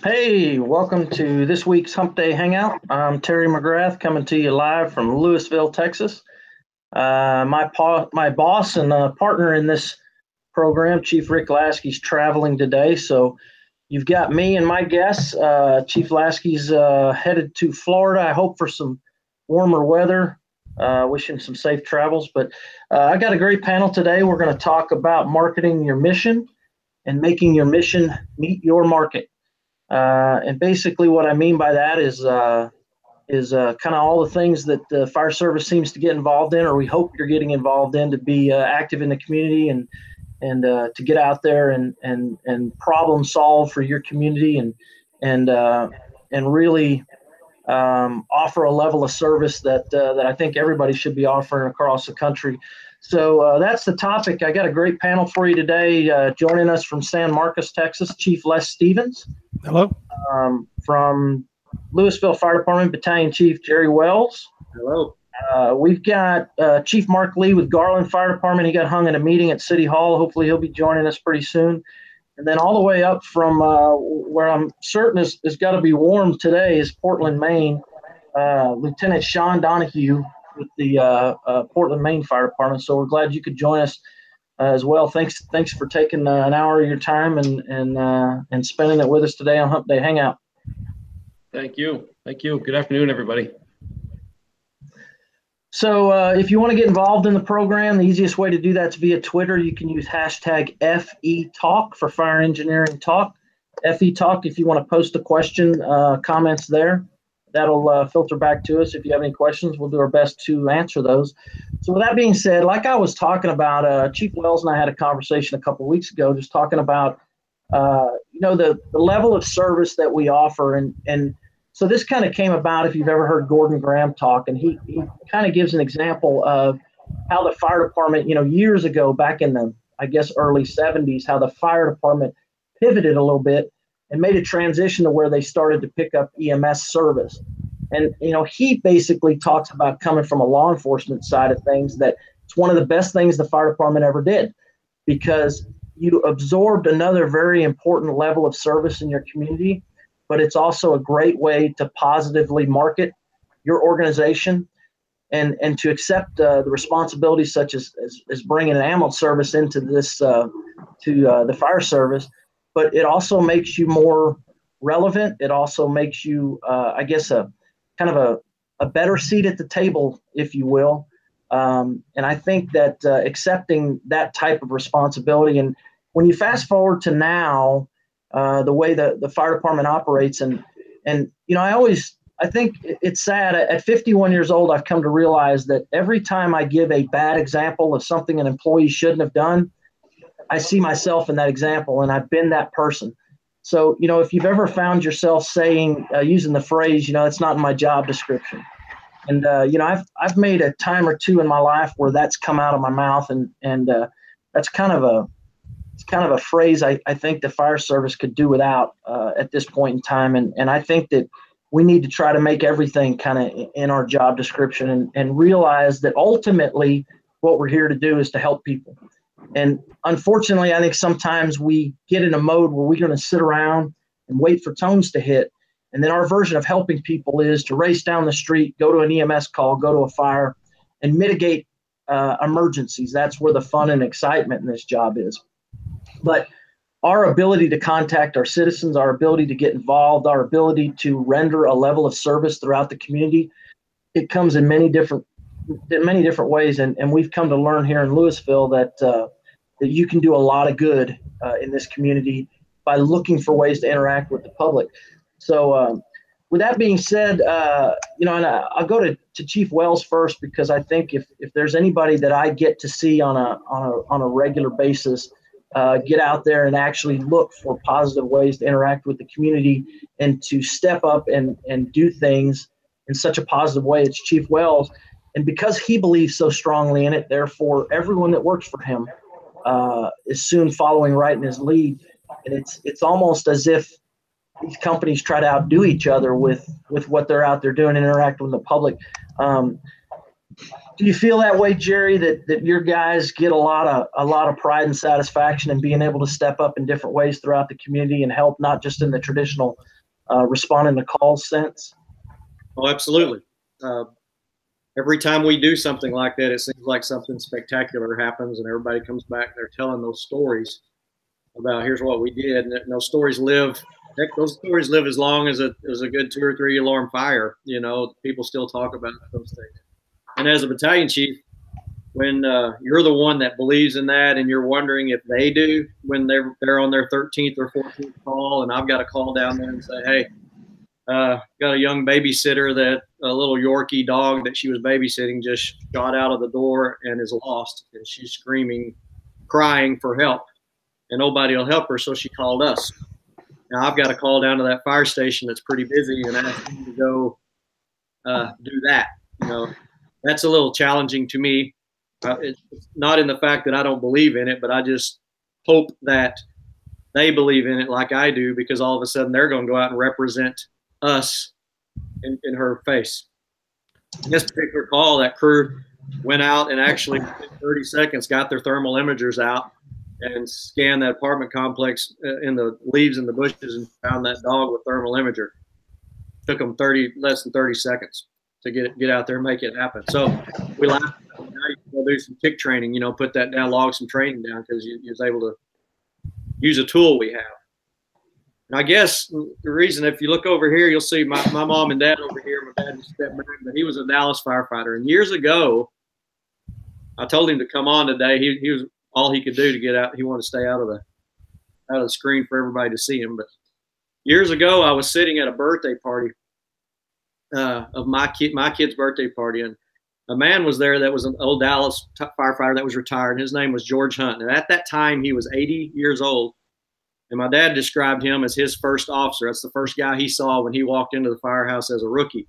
Hey, welcome to this week's Humpday Hangout. I'm Terry McGrath coming to you live from Lewisville, Texas. My boss and partner in this program, Chief Rick Lasky, is traveling today. So you've got me and my guests. Chief Lasky's headed to Florida, I hope for some warmer weather. Wishing some safe travels. But I got a great panel today. We're going to talk about marketing your mission and making your mission meet your market. And basically, what I mean by that is kind of all the things that the fire service seems to get involved in, or we hope you're getting involved in, to be active in the community and to get out there and problem solve for your community and really offer a level of service that I think everybody should be offering across the country. So that's the topic. I got a great panel for you today. Joining us from San Marcos, Texas, Chief Les Stevens. Hello. From Lewisville Fire Department, Battalion Chief Jerry Wells. Hello. We've got Chief Mark Lee with Garland Fire Department. He got hung in a meeting at City Hall. Hopefully he'll be joining us pretty soon. And then all the way up from where I'm certain is got to be warm today is Portland, Maine. Lieutenant Sean Donaghue with the Portland, Maine Fire Department. So we're glad you could join us as well. Thanks for taking an hour of your time and spending it with us today on Humpday Hangout. Thank you. Good afternoon, everybody. So if you want to get involved in the program, the easiest way to do that is via Twitter. You can use hashtag FETalk for Fire Engineering Talk. FETalk, if you want to post a question, comments there. That'll filter back to us. If you have any questions, we'll do our best to answer those. So with that being said, like I was talking about, Chief Wells and I had a conversation a couple of weeks ago just talking about, the level of service that we offer. And so this kind of came about if you've ever heard Gordon Graham talk, and he kind of gives an example of how the fire department, years ago, back in the, I guess, early 70s, how the fire department pivoted a little bit and made a transition to where they started to pick up EMS service. And, he basically talks about coming from a law enforcement side of things, that it's one of the best things the fire department ever did, because you absorbed another very important level of service in your community, but it's also a great way to positively market your organization and to accept the responsibilities such as bringing an ambulance service into this, to the fire service. But it also makes you more relevant. It also makes you, I guess, a kind of a better seat at the table, if you will. And I think that accepting that type of responsibility, and when you fast forward to now, the way the fire department operates, and I think it's sad. At 51 years old, I've come to realize that every time I give a bad example of something an employee shouldn't have done, I see myself in that example, and I've been that person. So, if you've ever found yourself saying, using the phrase, it's not in my job description. And, I've made a time or two in my life where that's come out of my mouth, and that's kind of a phrase I think the fire service could do without at this point in time. And I think that we need to try to make everything kind of in our job description and realize that ultimately what we're here to do is to help people. And unfortunately, I think sometimes we get in a mode where we're going to sit around and wait for tones to hit. And then our version of helping people is to race down the street, go to an EMS call, go to a fire, and mitigate emergencies. That's where the fun and excitement in this job is. But our ability to contact our citizens, our ability to get involved, our ability to render a level of service throughout the community, it comes in many different ways. And we've come to learn here in Lewisville that you can do a lot of good in this community by looking for ways to interact with the public. So with that being said, and I'll go to Chief Wells first, because I think if there's anybody that I get to see on a regular basis, get out there and actually look for positive ways to interact with the community and to step up and do things in such a positive way, it's Chief Wells. And because he believes so strongly in it, therefore everyone that works for him is soon following right in his lead. And it's almost as if these companies try to outdo each other with what they're out there doing and interacting with the public. Do you feel that way, Jerry, that your guys get a lot of pride and satisfaction in being able to step up in different ways throughout the community and help, not just in the traditional responding to calls sense? Oh, absolutely. Every time we do something like that, it seems like something spectacular happens, and everybody comes back. They're telling those stories about here's what we did, and those stories live. Heck, those stories live as long as a good 2 or 3 alarm fire. You know, people still talk about those things. And as a battalion chief, when you're the one that believes in that, and you're wondering if they do when they're on their 13th or 14th call, and I've got to call down there and say, hey, got a young babysitter that a little Yorkie dog that she was babysitting just shot out of the door and is lost, and she's screaming, crying for help, and nobody will help her, so she called us. Now I've got to call down to that fire station that's pretty busy and ask them to go do that. You know, that's a little challenging to me. It's not in the fact that I don't believe in it, but I just hope that they believe in it like I do, because all of a sudden they're going to go out and represent us in her face. In this particular call, that crew went out and actually in 30 seconds got their thermal imagers out and scanned that apartment complex in the leaves and the bushes and found that dog with thermal imager. Took them less than 30 seconds to get out there and make it happen. So we laughed. Now you can go do some tick training, you know, put that down, log some training down, because you was able to use a tool we have. And I guess the reason, if you look over here, you'll see my mom and dad over here. My dad was step back, but he was a Dallas firefighter. And years ago, I told him to come on today. He was all he could do to get out. He wanted to stay out of the screen for everybody to see him. But years ago, I was sitting at a birthday party of my kid's birthday party, and a man was there that was an old Dallas firefighter that was retired. His name was George Hunt, and at that time he was 80 years old. And my dad described him as his first officer. That's the first guy he saw when he walked into the firehouse as a rookie.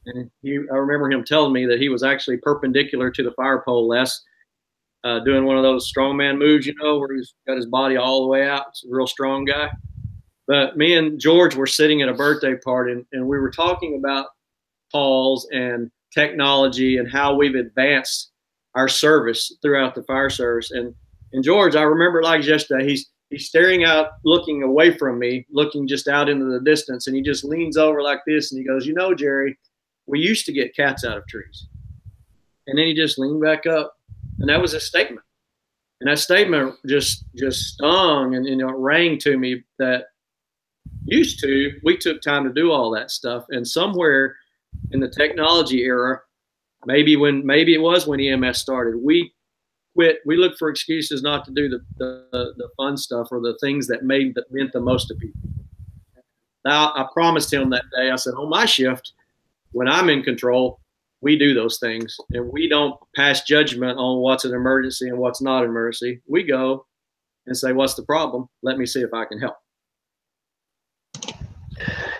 And I remember him telling me that he was actually perpendicular to the fire pole, doing one of those strongman moves, you know, where he's got his body all the way out. It's a real strong guy. But me and George were sitting at a birthday party, and we were talking about calls and technology and how we've advanced our service throughout the fire service. And George, I remember like yesterday, he's staring out, looking away from me, looking just out into the distance, and he just leans over like this, and he goes, you know, Jerry, we used to get cats out of trees. And then he just leaned back up, and that was his statement. And that statement just stung, and, you know, it rang to me that we took time to do all that stuff. And somewhere in the technology era, maybe it was when EMS started, we quit. We looked for excuses not to do the fun stuff or the things that meant the most to people. Now, I promised him that day, I said, on my shift, when I'm in control, we do those things, and we don't pass judgment on what's an emergency and what's not an emergency. We go and say, what's the problem? Let me see if I can help.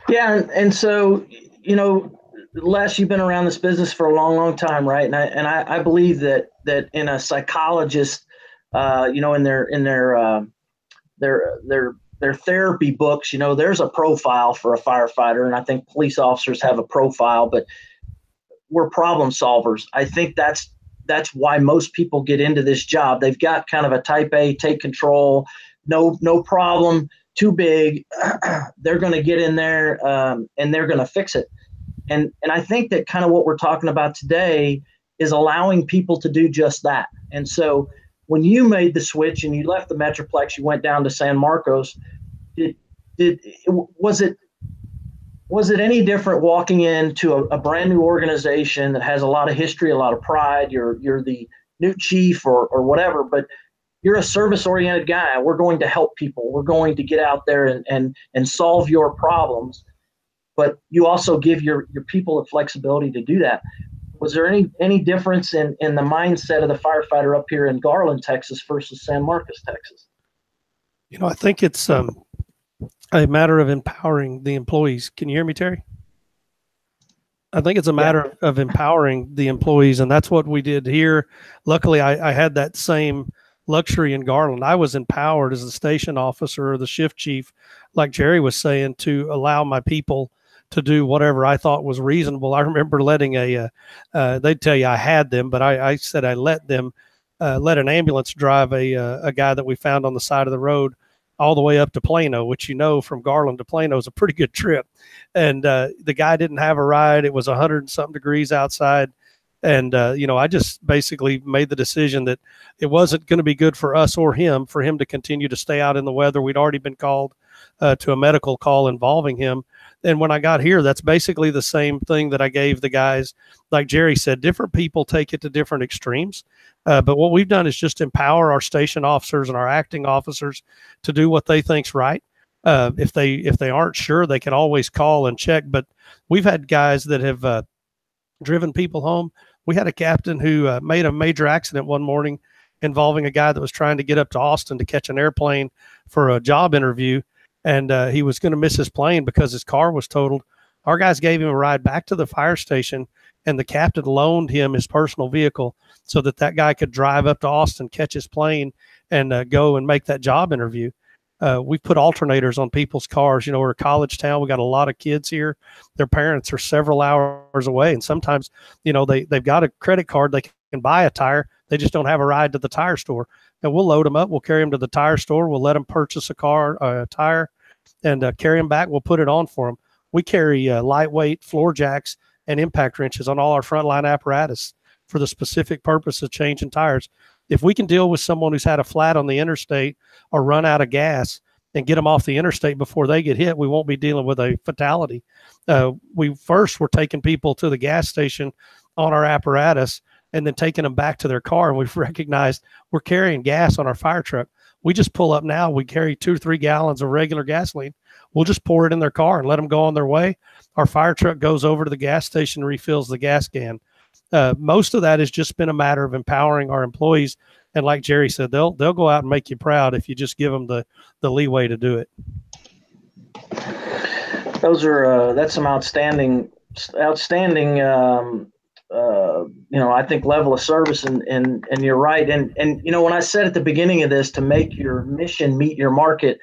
Yeah, and so, you know, Les, you've been around this business for a long, long time, right? And I believe that in a psychologist, you know, in their therapy books, you know, there's a profile for a firefighter, and I think police officers have a profile, but we're problem solvers. I think that's why most people get into this job. They've got kind of a type A, take control, no problem, too big. They're going to get in there and they're going to fix it. And I think that kind of what we're talking about today is allowing people to do just that. And so when you made the switch and you left the Metroplex, you went down to San Marcos, was it any different walking into a brand new organization that has a lot of history, a lot of pride? You're the new chief or whatever, but you're a service-oriented guy. We're going to help people. We're going to get out there and solve your problems. But you also give your people the flexibility to do that. Was there any difference in the mindset of the firefighter up here in Garland, Texas versus San Marcos, Texas? You know, I think it's a matter of empowering the employees. Can you hear me, Terry? I think it's a matter of empowering the employees, and that's what we did here. Luckily, I had that same luxury in Garland. I was empowered as the station officer or the shift chief, like Jerry was saying, to allow my people to do whatever I thought was reasonable. I remember letting they'd tell you I had them, but I said I let an ambulance drive a guy that we found on the side of the road all the way up to Plano, which, from Garland to Plano is a pretty good trip. And the guy didn't have a ride. It was 100 and something degrees outside. And, I just basically made the decision that it wasn't going to be good for us or him for him to continue to stay out in the weather. We'd already been called to a medical call involving him. And when I got here, that's basically the same thing that I gave the guys. Like Jerry said, different people take it to different extremes. But what we've done is just empower our station officers and our acting officers to do what they think's right. If they aren't sure, they can always call and check. But we've had guys that have driven people home. We had a captain who made a major accident one morning involving a guy that was trying to get up to Austin to catch an airplane for a job interview. And he was going to miss his plane because his car was totaled. Our guys gave him a ride back to the fire station, and the captain loaned him his personal vehicle so that guy could drive up to Austin, catch his plane, and go and make that job interview. We put alternators on people's cars. We're a college town. We got a lot of kids here. Their parents are several hours away, and sometimes, they've got a credit card. They can buy a tire. They just don't have a ride to the tire store. And we'll load them up. We'll carry them to the tire store. We'll let them purchase a tire, and carry them back. We'll put it on for them. We carry lightweight floor jacks and impact wrenches on all our frontline apparatus for the specific purpose of changing tires. If we can deal with someone who's had a flat on the interstate or run out of gas and get them off the interstate before they get hit, we won't be dealing with a fatality. We first were taking people to the gas station on our apparatus and then taking them back to their car. And we've recognized we're carrying gas on our fire truck. We just pull up now. We carry 2 to 3 gallons of regular gasoline. We'll just pour it in their car and let them go on their way. Our fire truck goes over to the gas station and refills the gas can. Most of that has just been a matter of empowering our employees. And like Jerry said, they'll go out and make you proud if you just give them the leeway to do it. That's some outstanding, I think level of service, and you're right. And when I said at the beginning of this to make your mission meet your market,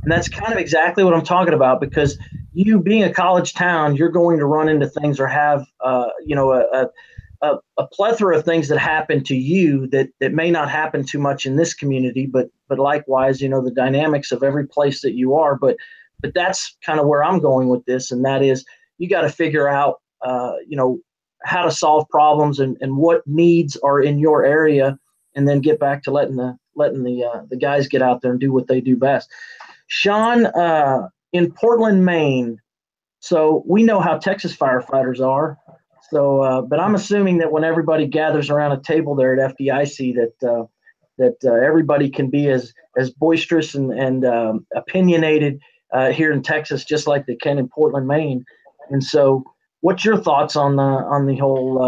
and that's kind of exactly what I'm talking about, because you being a college town, you're going to run into things or have, a plethora of things that happen to you that may not happen too much in this community, but likewise, the dynamics of every place that you are. But that's kind of where I'm going with this, and that is you got to figure out, how to solve problems and what needs are in your area, and then get back to letting the guys get out there and do what they do best. Sean, in Portland, Maine, so we know how Texas firefighters are. So, but I'm assuming that when everybody gathers around a table there at FDIC, that everybody can be as boisterous and opinionated here in Texas, just like they can in Portland, Maine. And so, what's your thoughts on the whole,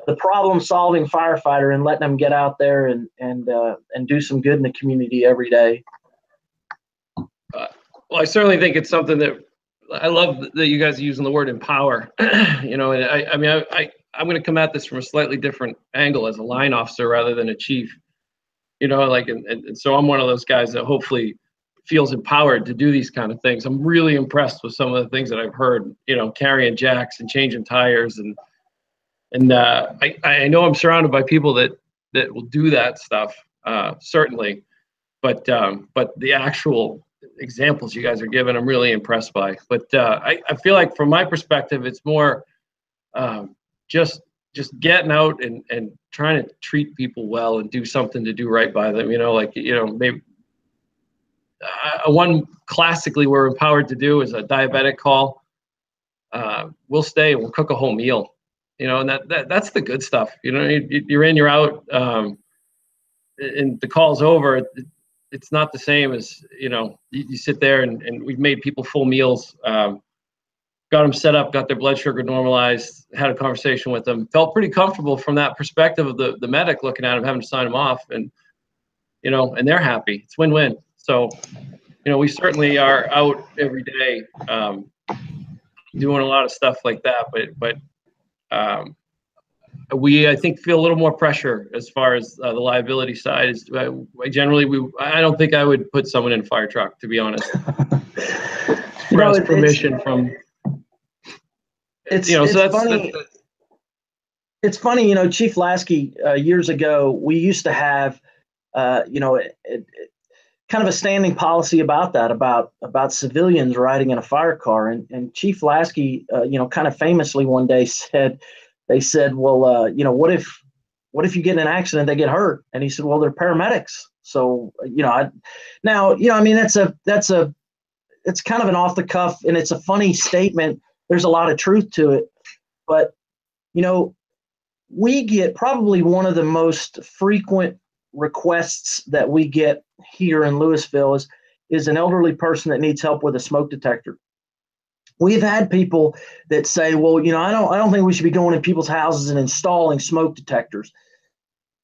the problem-solving firefighter and letting them get out there and do some good in the community every day? Well, I certainly think it's something that I love that you guys are using the word empower. And I'm going to come at this from a slightly different angle as a line officer rather than a chief. And so I'm one of those guys that hopefully feels empowered to do these kind of things. I'm really impressed with some of the things that I've heard, carrying jacks and changing tires. And I know I'm surrounded by people that will do that stuff, certainly. But the actual examples you guys are giving, I'm really impressed by. But I feel like from my perspective, it's more just getting out and trying to treat people well and do something to do right by them. Maybe one classically we're empowered to do is a diabetic call. We'll stay and we'll cook a whole meal, and that's the good stuff. You're in, you're out, and the call's over. It's not the same as, you sit there and we've made people full meals, got them set up, got their blood sugar normalized, had a conversation with them, felt pretty comfortable from that perspective of the medic looking at them, having to sign them off, and they're happy. It's win-win. So, we certainly are out every day doing a lot of stuff like that, but we, I think, feel a little more pressure as far as the liability side is. I don't think I would put someone in a fire truck, to be honest. Permission from It's, you know, so it's funny. It's funny, Chief Lasky, years ago, we used to have, kind of a standing policy about that, about civilians riding in a fire car. And Chief Lasky, kind of famously one day said, they said, well, what if you get in an accident, they get hurt? And he said, well, they're paramedics. So, it's kind of an off the cuff, and it's a funny statement. There's a lot of truth to it, but, we get probably one of the most frequent requests that we get here in Lewisville is an elderly person that needs help with a smoke detector. We've had people that say, well, I don't think we should be going in people's houses and installing smoke detectors.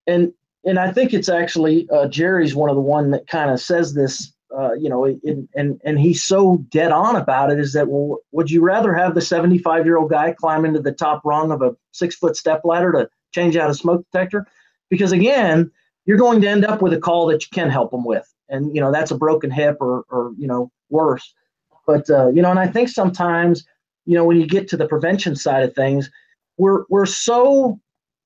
And I think it's actually Jerry's one of the one that kind of says this, and he's so dead on about it, is that, well, would you rather have the 75-year-old guy climb into the top rung of a 6-foot step ladder to change out a smoke detector? Because again, you're going to end up with a call that you can help them with. And, that's a broken hip or worse. But, and I think sometimes, when you get to the prevention side of things, we're so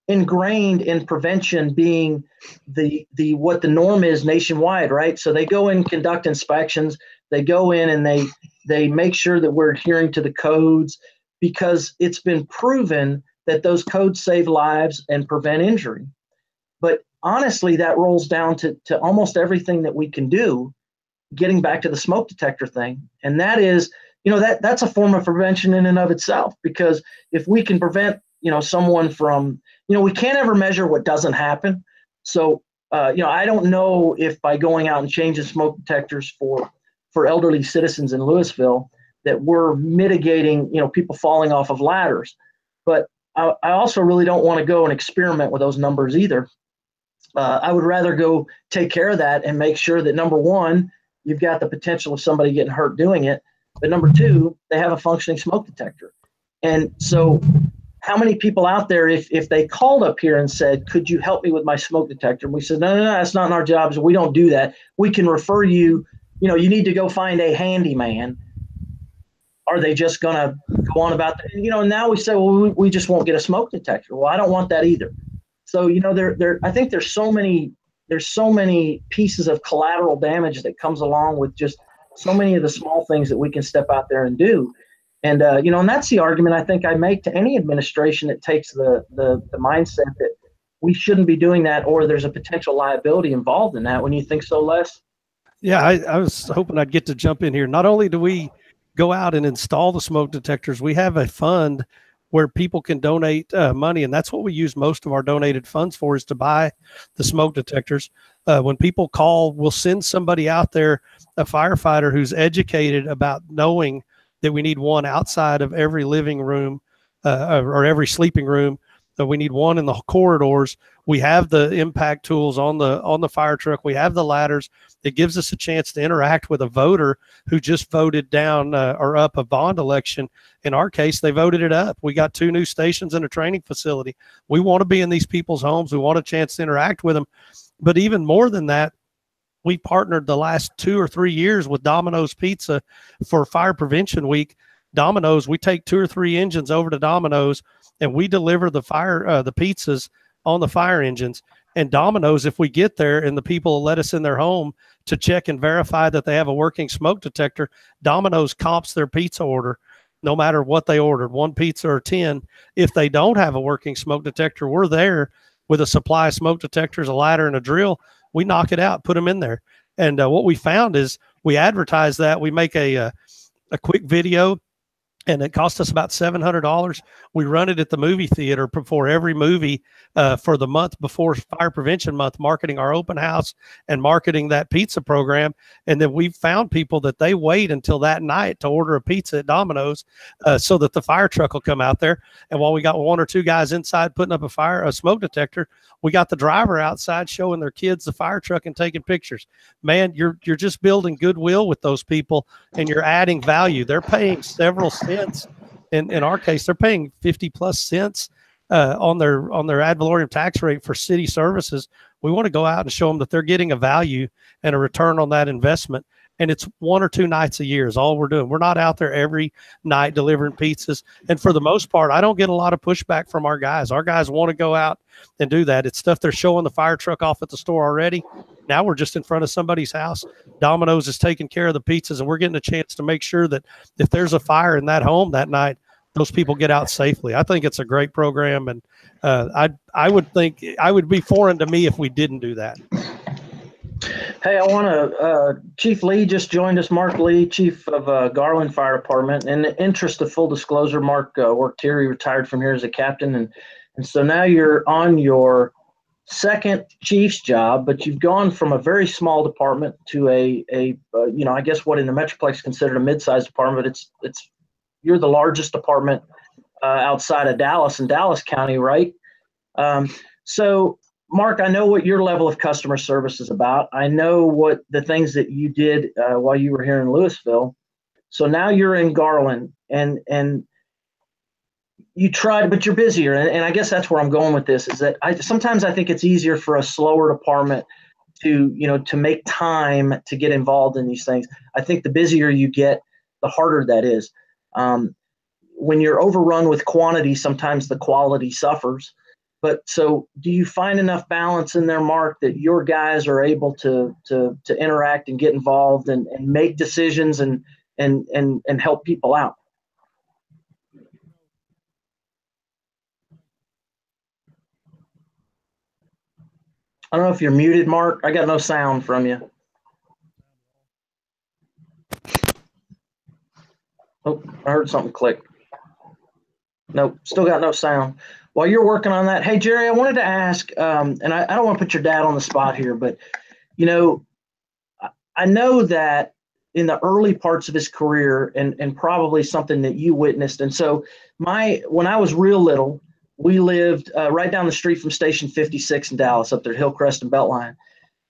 ingrained in prevention being the what the norm is nationwide, right? So they go in, conduct inspections, they go in and they make sure that we're adhering to the codes, because it's been proven that those codes save lives and prevent injury. But honestly, that rolls down to almost everything that we can do, getting back to the smoke detector thing. And that is, that's a form of prevention in and of itself, because if we can prevent, someone from, we can't ever measure what doesn't happen. So, I don't know if by going out and changing smoke detectors for elderly citizens in Lewisville that we're mitigating, people falling off of ladders. But I also really don't want to go and experiment with those numbers either. I would rather go take care of that and make sure that, number one, you've got the potential of somebody getting hurt doing it, but number two, they have a functioning smoke detector. And so how many people out there, if they called up here and said, could you help me with my smoke detector? And we said, no, that's not in our jobs. We don't do that. We can refer you, you need to go find a handyman. Are they just going to go on about that? Now we say, well, we just won't get a smoke detector. Well, I don't want that either. So, I think there's so many pieces of collateral damage that comes along with just so many of the small things that we can step out there and do. And, and that's the argument I think I make to any administration that takes the mindset that we shouldn't be doing that, or there's a potential liability involved in that. When you think so, Les? Yeah, I was hoping I'd get to jump in here. Not only do we go out and install the smoke detectors, we have a fund where people can donate money, and that's what we use most of our donated funds for, is to buy the smoke detectors. When people call, we'll send somebody out there, a firefighter who's educated about knowing that we need one outside of every living room or every sleeping room. We need one in the corridors. We have the impact tools on the fire truck. We have the ladders. It gives us a chance to interact with a voter who just voted down or up a bond election. In our case, they voted it up. We got 2 new stations and a training facility. We want to be in these people's homes. We want a chance to interact with them. But even more than that, we partnered the last 2 or 3 years with Domino's Pizza for Fire Prevention Week. Domino's, we take 2 or 3 engines over to Domino's and we deliver the pizzas on the fire engines. And Domino's, if we get there and the people let us in their home to check and verify that they have a working smoke detector, Domino's comps their pizza order, no matter what they ordered, 1 pizza or 10. If they don't have a working smoke detector, we're there with a supply of smoke detectors, a ladder, and a drill. We knock it out, put them in there. And what we found is we advertise that. We make a quick video, and it cost us about $700. We run it at the movie theater before every movie for the month before Fire Prevention Month, marketing our open house and marketing that pizza program. And then we've found people that they wait until that night to order a pizza at Domino's so that the fire truck will come out there. And while we got 1 or 2 guys inside putting up a smoke detector, we got the driver outside showing their kids the fire truck and taking pictures. Man, you're just building goodwill with those people, and you're adding value. They're paying several cents. In our case, they're paying 50+ cents on their ad valorem tax rate for city services. We want to go out and show them that they're getting a value and a return on that investment. and it's 1 or 2 nights a year is all we're doing. We're not out there every night delivering pizzas. And for the most part, I don't get a lot of pushback from our guys. Our guys want to go out and do that. It's stuff they're showing the fire truck off at the store already. Now we're just in front of somebody's house. Domino's is taking care of the pizzas, and we're getting a chance to make sure that if there's a fire in that home that night, those people get out safely. I think it's a great program, and I would think I would be foreign to me if we didn't do that. Hey, I want to, Chief Lee just joined us, Mark Lee, Chief of Garland Fire Department. In the interest of full disclosure, Mark worked here. He retired from here as a captain. And so now you're on your second chief's job, but you've gone from a very small department to a I guess what in the Metroplex is considered a mid-sized department, but you're the largest department outside of Dallas in Dallas County, right? So Mark, I know what your level of customer service is about. I know what the things that you did while you were here in Lewisville. So now you're in Garland, and you tried, but you're busier. And I guess that's where I'm going with this, is that sometimes I think it's easier for a slower department to make time to get involved in these things. I think the busier you get, the harder that is. When you're overrun with quantity, sometimes the quality suffers. But so do you find enough balance in there, Mark, that your guys are able to interact and get involved and make decisions and help people out? I don't know if you're muted, Mark. I got no sound from you. Oh, I heard something click. Nope, still got no sound. While you're working on that, hey, Jerry, I wanted to ask, and I don't want to put your dad on the spot here, but, I know that in the early parts of his career and probably something that you witnessed. And so when I was real little, we lived right down the street from Station 56 in Dallas, up there at Hillcrest and Beltline.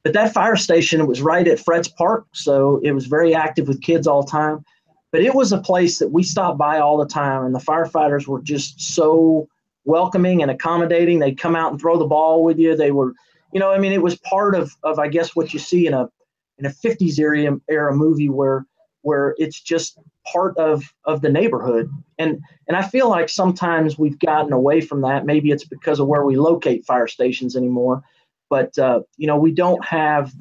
But that fire station was right at Fred's Park, so it was very active with kids all the time. But it was a place that we stopped by all the time, and the firefighters were just so welcoming and accommodating. They'd come out and throw the ball with you. They were, it was part of I guess what you see in a 50s era movie where it's just part of the neighborhood. And I feel like sometimes we've gotten away from that. Maybe it's because of where we locate fire stations anymore. But, we don't have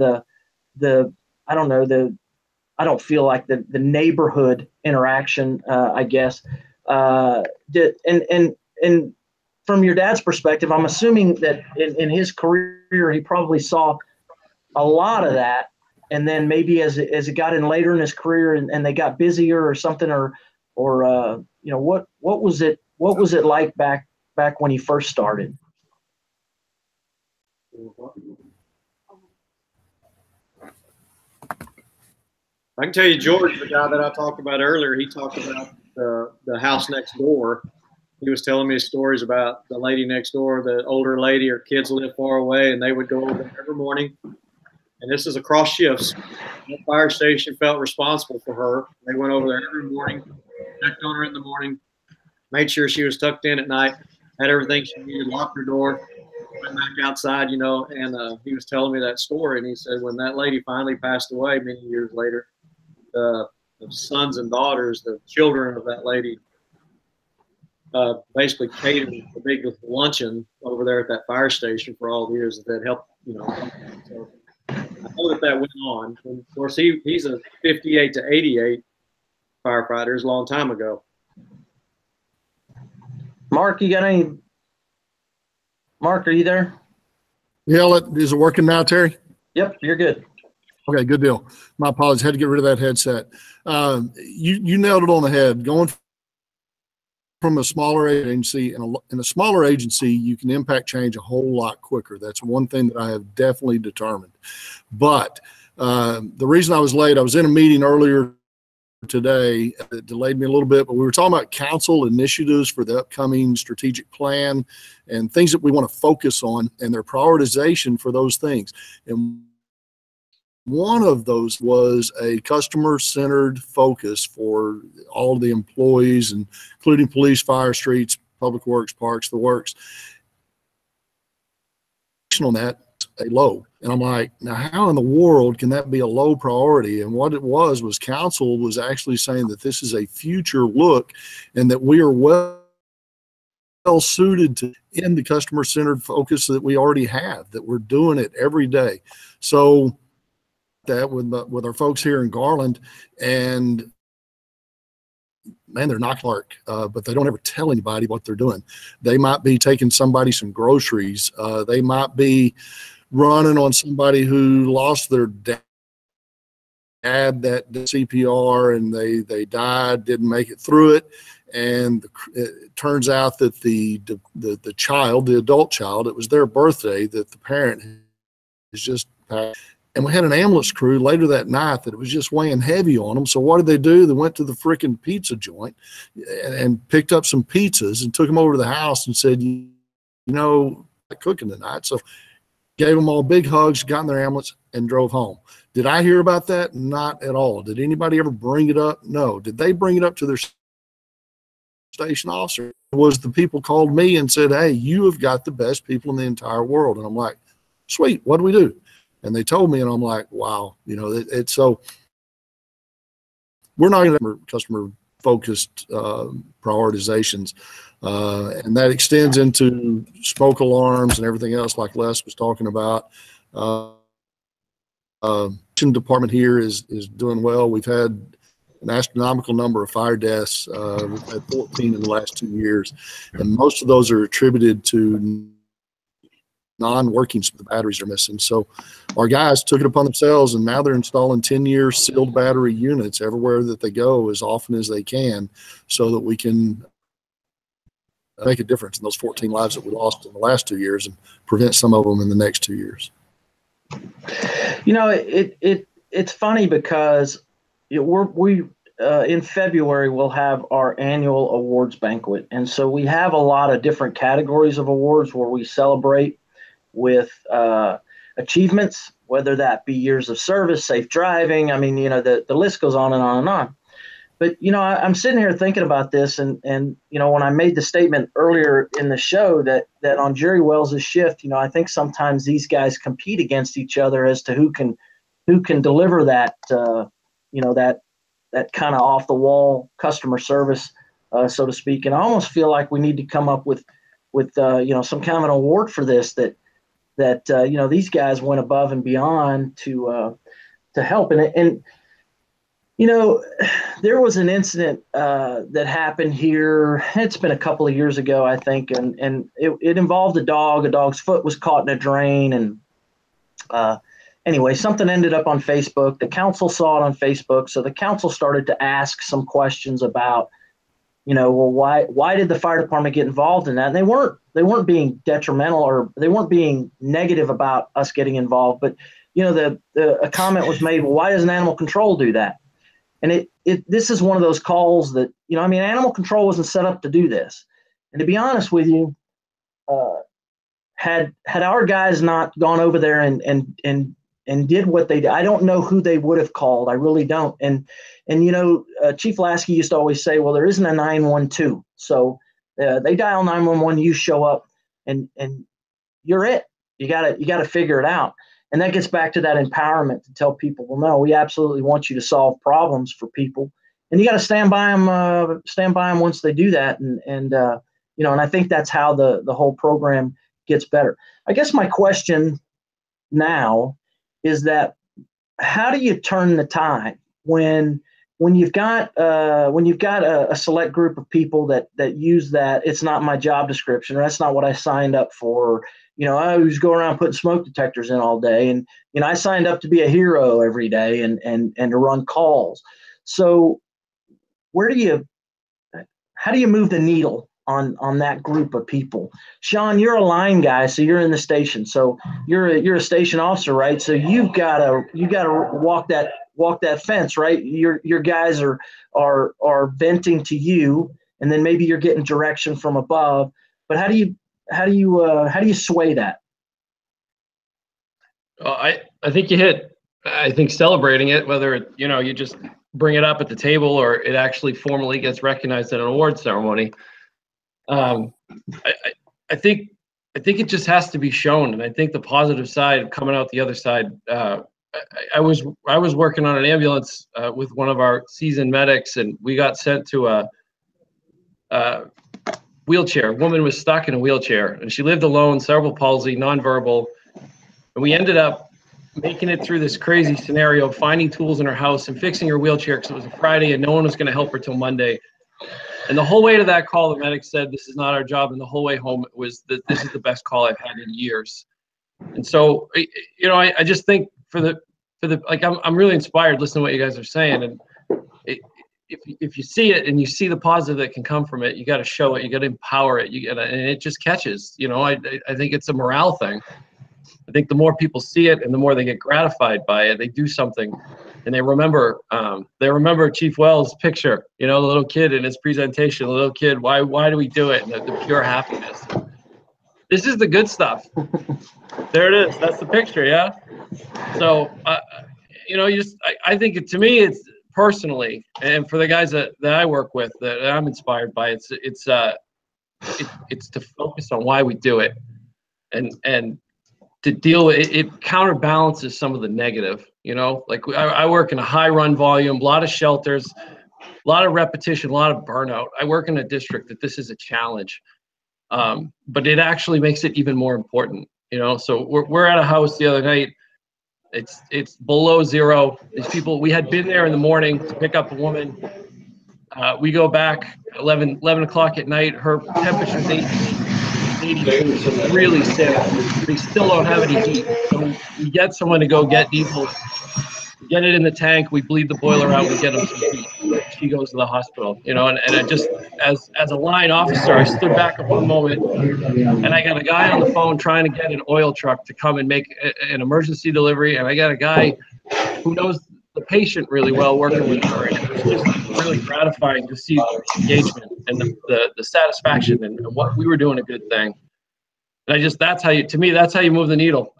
I don't feel like the neighborhood interaction, I guess. And from your dad's perspective, I'm assuming that in his career, he probably saw a lot of that. And then maybe as it got in later in his career and they got busier or something, or what was it like back when he first started? I can tell you, George, the guy that I talked about earlier, he talked about the house next door. He was telling me stories about the lady next door, the older lady. Her kids lived far away, and they would go over there every morning. And this is across shifts. The fire station felt responsible for her. They went over there every morning, checked on her in the morning, made sure she was tucked in at night, had everything she needed, locked her door, went back outside, and he was telling me that story. And he said when that lady finally passed away many years later, the sons and daughters, the children of that lady, basically catered a big luncheon over there at that fire station for all the years that helped, So I know that went on. And of course, he's a 58 to 88 firefighter. It was a long time ago. Mark, you got any? Mark, are you there? Yeah, is it working now, Terry? Yep, you're good. Okay, good deal. My apologies. Had to get rid of that headset. You nailed it on the head. Going from a smaller agency, in a smaller agency, you can impact change a whole lot quicker. That's one thing that I have definitely determined. But the reason I was late, I was in a meeting earlier today that delayed me a little bit, but we were talking about council initiatives for the upcoming strategic plan and things that we want to focus on and their prioritization for those things. And one of those was a customer-centered focus for all the employees, including police, fire, streets, public works, parks, the works. On that, a low. And I'm like, now how in the world can that be a low priority? And what it was council was actually saying that this is a future look and that we are well suited to in the customer-centered focus that we already have, that we're doing it every day. So that with our folks here in Garland, and man, they're not Clark, but they don't ever tell anybody what they're doing. They might be taking somebody some groceries. They might be running on somebody who lost their dad that did CPR and they died, didn't make it through it. And it turns out that the child, the adult child, it was their birthday, that the parent is just passed. And we had an ambulance crew later that night that it was just weighing heavy on them. So what did they do? They went to the freaking pizza joint and picked up some pizzas and took them over to the house and said, you know, I'm cooking tonight. So gave them all big hugs, got in their ambulance, and drove home. Did I hear about that? Not at all. Did anybody ever bring it up? No. Did they bring it up to their station officer? It was the people called me and said, hey, you have got the best people in the entire world. And I'm like, sweet, what do we do? And they told me, and I'm like, wow, you know, it's so we're not going to have customer focused prioritizations. And that extends into smoke alarms and everything else like Les was talking about. Department here is doing well. We've had an astronomical number of fire deaths. We've had 14 in the last 2 years, and most of those are attributed to non-workings. The batteries are missing. So our guys took it upon themselves, and now they're installing 10-year sealed battery units everywhere that they go as often as they can, so that we can make a difference in those 14 lives that we lost in the last 2 years and prevent some of them in the next 2 years. You know, it's funny because in February we'll have our annual awards banquet, and so we have a lot of different categories of awards where we celebrate with achievements, whether that be years of service, safe driving. I mean, you know, the list goes on and on and on. But, you know, I'm sitting here thinking about this, and you know, when I made the statement earlier in the show that on Jerry Wells' shift, you know, I think sometimes these guys compete against each other as to who can deliver that, you know, that kind of off the wall customer service, so to speak. And I almost feel like we need to come up with you know, some kind of an award for this, that you know, these guys went above and beyond to help. And you know, there was an incident that happened here. It's been a couple of years ago, I think, and it involved a dog. A dog's foot was caught in a drain, and anyway, something ended up on Facebook. The council saw it on Facebook, so the council started to ask some questions about, you know, well, why did the fire department get involved in that? And they weren't being detrimental, or they weren't being negative about us getting involved. But, you know, a comment was made, well, why doesn't animal control do that? And this is one of those calls that, you know, I mean, animal control wasn't set up to do this. And to be honest with you, had our guys not gone over there and did what they did, I don't know who they would have called. I really don't. And you know, Chief Lasky used to always say, well, there isn't a 912. So they dial 911, you show up, and you're it. You gotta figure it out. And that gets back to that empowerment to tell people, well, no, we absolutely want you to solve problems for people, and you got to stand by them once they do that. And you know, and I think that's how the whole program gets better. I guess my question now is that, how do you turn the tide when you've got a select group of people that use that it's not my job description, or that's not what I signed up for. You know, I was going around putting smoke detectors in all day, and you know, I signed up to be a hero every day and to run calls. So how do you move the needle on that group of people? Sean, you're a line guy, so you're in the station. So you're a station officer, right? So you gotta walk that fence, right? Your guys are venting to you, and then maybe you're getting direction from above. But how do you sway that? I think you hit. I think celebrating it, whether you know, you just bring it up at the table or it actually formally gets recognized at an award ceremony. I think I think it just has to be shown. And I think the positive side coming out the other side, I was working on an ambulance with one of our seasoned medics, and we got sent to a wheelchair. A woman was stuck in a wheelchair, and she lived alone, cerebral palsy, nonverbal. And we ended up making it through this crazy scenario, finding tools in her house and fixing her wheelchair because it was a Friday and no one was going to help her till Monday. And the whole way to that call, the medic said, "This is not our job." And the whole way home, it was that this is the best call I've had in years. And so, you know, I just think for the like, I'm really inspired listening to what you guys are saying. And if you see it and you see the positive that can come from it, you got to show it, you got to empower it, and it just catches. You know, I think it's a morale thing. I think the more people see it and the more they get gratified by it, they do something, and they remember Chief Wells' picture. You know, the little kid in his presentation, the little kid. Why do we do it? And the pure happiness. This is the good stuff. There it is. That's the picture. Yeah. So, you know, I think to me, it's personally, and for the guys that I work with, that I'm inspired by, it's to focus on why we do it, and to deal with it. It counterbalances some of the negative. You know, like I work in a high run volume, a lot of shelters, a lot of repetition, a lot of burnout. I work in a district that this is a challenge, but it actually makes it even more important. You know, so we're at a house the other night. It's below zero. These people, we had been there in the morning to pick up a woman. We go back 11 o'clock at night. Her temperature's 82, so it's really sick. We still don't have any heat. So we get someone to go get diesel, get it in the tank. We bleed the boiler out. We get them some heat. She goes to the hospital, you know, and I just, as a line officer, I stood back at one moment, and I got a guy on the phone trying to get an oil truck to come and make an emergency delivery, and I got a guy who knows the patient really well working with her, and it was just really gratifying to see the engagement and the satisfaction and what we were doing a good thing. And that's how you move the needle.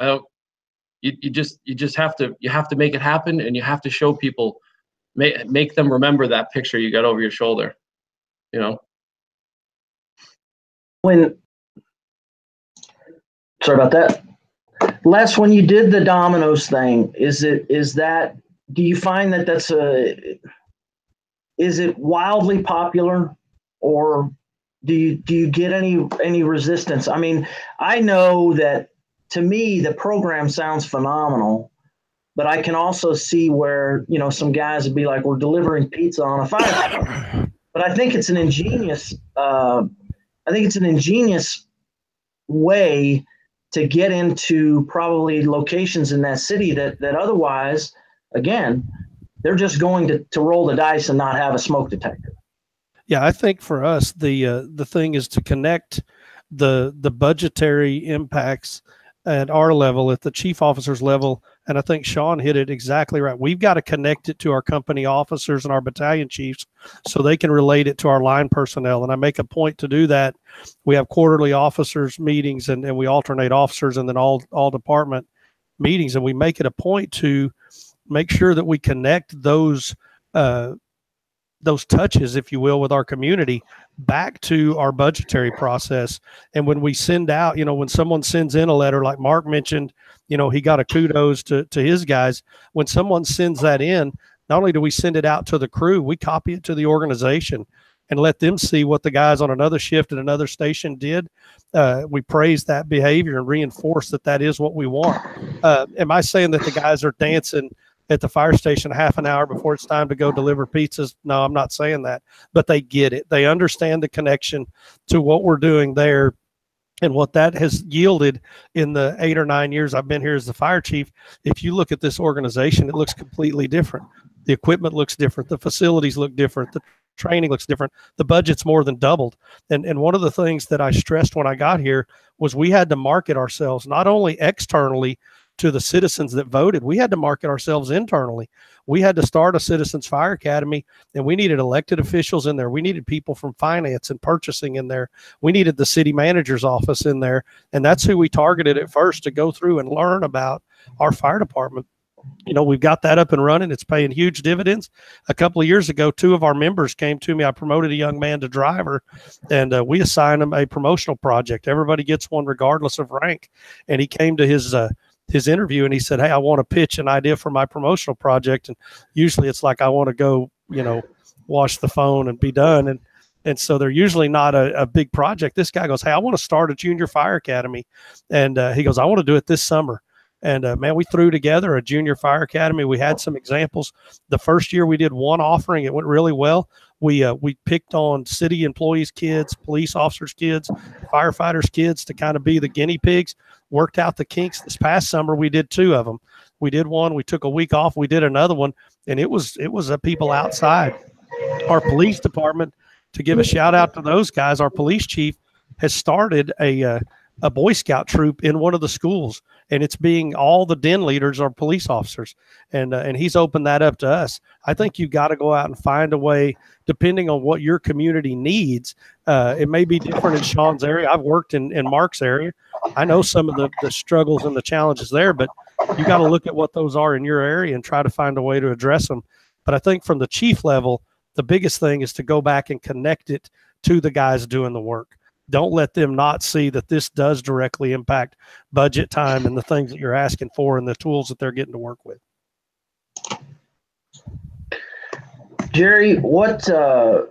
You just have to make it happen, and you have to show people, make them remember that picture you got over your shoulder, you know. Sorry about that. Les, when you did the Dominos thing, do you find is it wildly popular, or do you get any resistance? I mean, I know that to me the program sounds phenomenal, but I can also see where, you know, some guys would be like, we're delivering pizza on a fire. But I think it's an ingenious way to get into probably locations in that city that otherwise, again, they're just going to roll the dice and not have a smoke detector. Yeah, I think for us, the thing is to connect the budgetary impacts at our level, at the chief officer's level. And I think Sean hit it exactly right. We've got to connect it to our company officers and our battalion chiefs so they can relate it to our line personnel. And I make a point to do that. We have quarterly officers meetings, and we alternate officers, and then all department meetings. And we make it a point to make sure that we connect those touches, if you will, with our community back to our budgetary process. And when we send out, you know, when someone sends in a letter, like Mark mentioned, you know, he got a kudos to his guys. When someone sends that in, not only do we send it out to the crew, we copy it to the organization and let them see what the guys on another shift at another station did. We praise that behavior and reinforce that is what we want. Am I saying that the guys are dancing at the fire station half an hour before it's time to go deliver pizzas? No, I'm not saying that, but they get it. They understand the connection to what we're doing there and what that has yielded in the 8 or 9 years I've been here as the fire chief. If you look at this organization, it looks completely different. The equipment looks different. The facilities look different. The training looks different. The budget's more than doubled. And one of the things that I stressed when I got here was we had to market ourselves, not only externally to the citizens that voted, we had to market ourselves internally. We had to start a Citizens Fire Academy, and we needed elected officials in there. We needed people from finance and purchasing in there. We needed the city manager's office in there. And that's who we targeted at first to go through and learn about our fire department. we've got that up and running. It's paying huge dividends. A couple of years ago, 2 of our members came to me. I promoted a young man to driver, and we assigned him a promotional project. Everybody gets one regardless of rank. And he came to his interview and he said, "Hey, I want to pitch an idea for my promotional project." And usually it's like, I want to go, wash the phone and be done. And so they're usually not a big project. This guy goes, "Hey, I want to start a junior fire academy." And he goes, "I want to do it this summer." And man, we threw together a junior fire academy. We had some examples. The first year we did one offering. It went really well. We picked on city employees' kids, police officers' kids, firefighters' kids to kind of be the guinea pigs. Worked out the kinks. This past summer we did 2 of them. We did one. We took a week off. We did another one, and it was people outside. Our police department, to give a shout out to those guys, our police chief has started a Boy Scout troop in one of the schools, and it's being all the den leaders are police officers, and he's opened that up to us. I think you've got to go out and find a way, depending on what your community needs. It may be different in Sean's area. I've worked in Mark's area. I know some of the struggles and the challenges there, but you got to look at what those are in your area and try to find a way to address them. But I think from the chief level, the biggest thing is to go back and connect it to the guys doing the work. Don't let them not see that this does directly impact budget time and the things that you're asking for and the tools that they're getting to work with. Jerry, I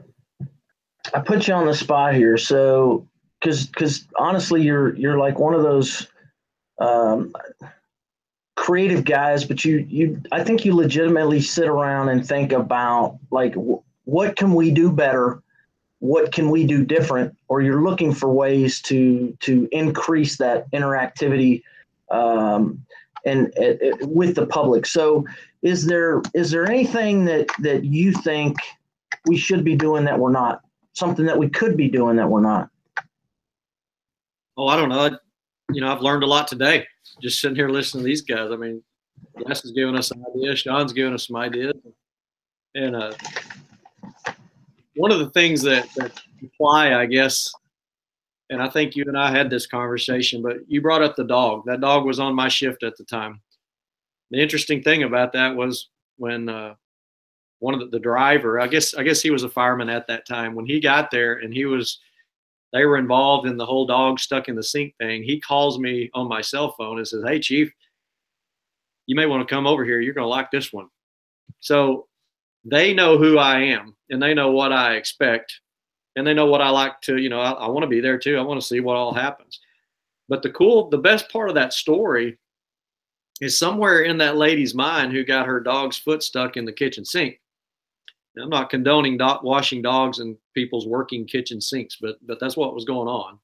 put you on the spot here. So, because honestly, you're like one of those creative guys, but I think you legitimately sit around and think about like, what can we do better? What can we do different? Or you're looking for ways to increase that interactivity with the public. So is there anything that you think we should be doing that we're not? Something that we could be doing that we're not? Oh, I don't know. I've learned a lot today just sitting here listening to these guys. I mean, Les is giving us some ideas. Sean's giving us some ideas. And one of the things that apply, I guess, and I think you and I had this conversation, but you brought up the dog. That dog was on my shift at the time. The interesting thing about that was when one of the driver, I guess he was a fireman at that time, when he got there and they were involved in the whole dog stuck in the sink thing, he calls me on my cell phone and says, "Hey, Chief, you may want to come over here. You're going to like this one." So they know who I am, and they know what I expect, and they know what I like to, I want to be there too. I want to see what all happens. But the best part of that story is somewhere in that lady's mind who got her dog's foot stuck in the kitchen sink. Now, I'm not condoning washing dogs in people's working kitchen sinks, but that's what was going on.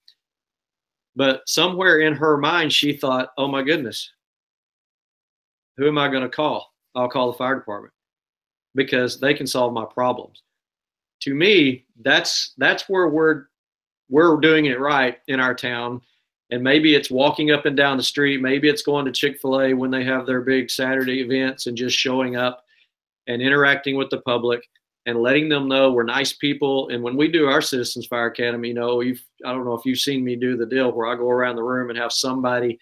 But somewhere in her mind, she thought, "Oh my goodness, who am I going to call? I'll call the fire department, because they can solve my problems." To me, that's where we're doing it right in our town. And maybe it's walking up and down the street. Maybe it's going to Chick-fil-A when they have their big Saturday events and just showing up and interacting with the public and letting them know we're nice people. And when we do our Citizens Fire Academy, I don't know if you've seen me do the deal where I go around the room and have somebody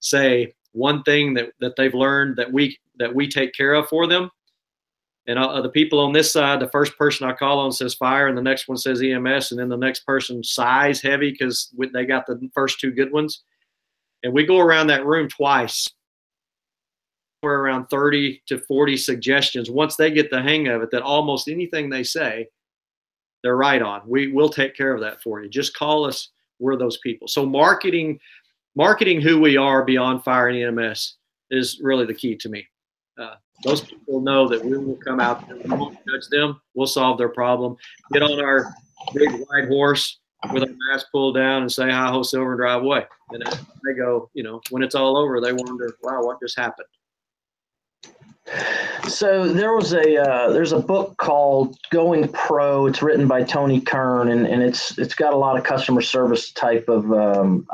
say one thing that they've learned that we take care of for them. And the people on this side, the first person I call on says fire, and the next one says EMS, and then the next person sighs heavy because they got the first 2 good ones. And we go around that room twice. We're around 30 to 40 suggestions. Once they get the hang of it, that almost anything they say, they're right on. We'll take care of that for you. Just call us. We're those people. So marketing who we are beyond fire and EMS is really the key to me. Those people know that we will come out there. We won't judge them. We'll solve their problem. Get on our big white horse with our mask pulled down and say, "Hi ho, Silver, and drive away." And they go, when it's all over, they wonder, "Wow, what just happened?" So there's a book called Going Pro. It's written by Tony Kern, and it's got a lot of customer service type of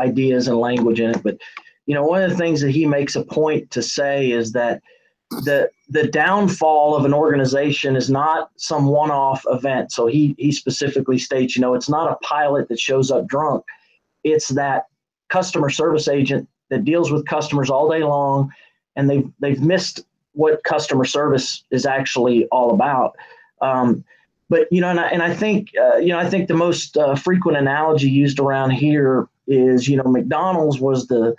ideas and language in it. But one of the things that he makes a point to say is that the downfall of an organization is not some one-off event. So he specifically states, it's not a pilot that shows up drunk. It's that customer service agent that deals with customers all day long, and they've missed what customer service is actually all about. But and I think I think the most frequent analogy used around here is McDonald's was the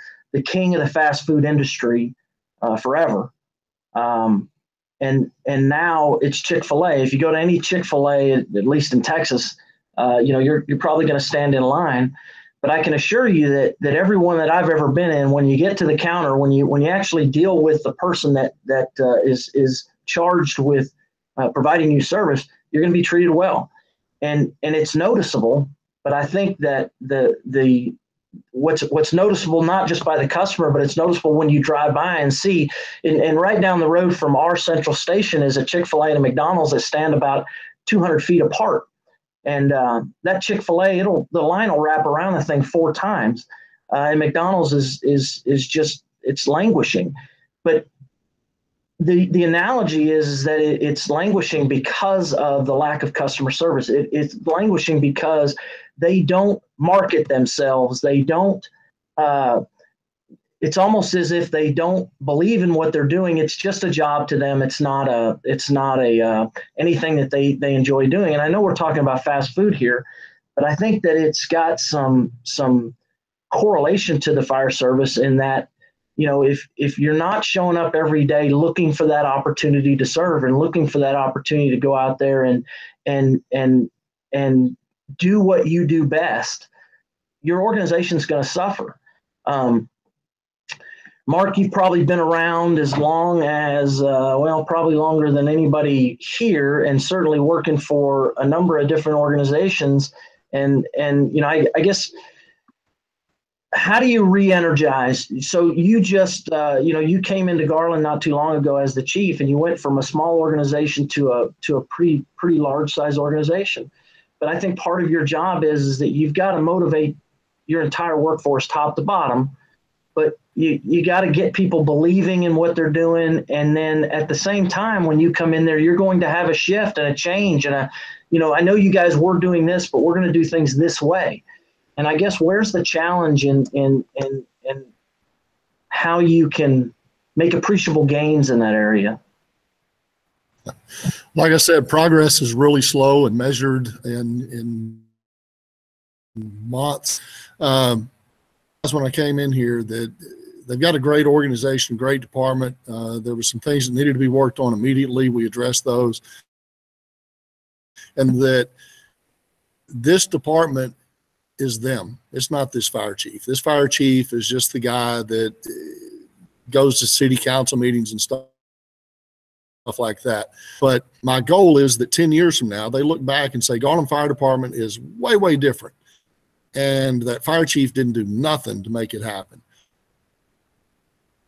king of the fast food industry forever, and now it's Chick-fil-A. If you go to any Chick-fil-A, at least in Texas, you're probably going to stand in line. But I can assure you that everyone that I've ever been in, when you get to the counter, when you actually deal with the person that is charged with providing you service, you're going to be treated well, and it's noticeable. But I think that the what's noticeable not just by the customer, but it's noticeable when you drive by and see. And right down the road from our central station is a Chick-fil-A and a McDonald's that stand about 200 feet apart. And that Chick-fil-A, the line will wrap around the thing 4 times, and McDonald's is just, it's languishing. But the analogy is that it's languishing because of the lack of customer service. It's languishing because they don't market themselves. They don't. It's almost as if they don't believe in what they're doing. It's just a job to them. It's not anything that they enjoy doing. And I know we're talking about fast food here, but I think that it's got some correlation to the fire service in that, if you're not showing up every day looking for that opportunity to serve and looking for that opportunity to go out there and do what you do best, your organization's going to suffer. Mark, you've probably been around as long as, probably longer than anybody here, and certainly working for a number of different organizations. And I guess, how do you re-energize? So you just, you came into Garland not too long ago as the chief, and you went from a small organization to a pretty large size organization. But I think part of your job is that you've got to motivate your entire workforce top to bottom. But you got to get people believing in what they're doing. And then at the same time, when you come in there, you're going to have a shift and a change. And I know you guys were doing this, but we're going to do things this way. And I guess, where's the challenge in how you can make appreciable gains in that area? Like I said, progress is really slow and measured in months. When I came in here, that they've got a great organization, great department. There were some things that needed to be worked on immediately. We addressed those. And that this department is them. It's not this fire chief. This fire chief is just the guy that goes to city council meetings and stuff like that. But my goal is that 10 years from now, they look back and say, Garland Fire Department is way, way different. And that fire chief didn't do nothing to make it happen.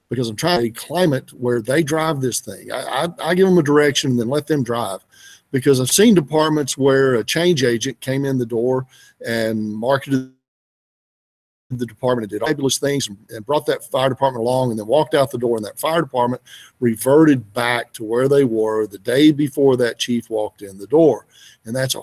Because I'm trying to claim it where they drive this thing. I give them a direction and then let them drive. Because I've seen departments where a change agent came in the door and marketed the department and did fabulous things and brought that fire department along and then walked out the door, and that fire department reverted back to where they were the day before that chief walked in the door. And that's a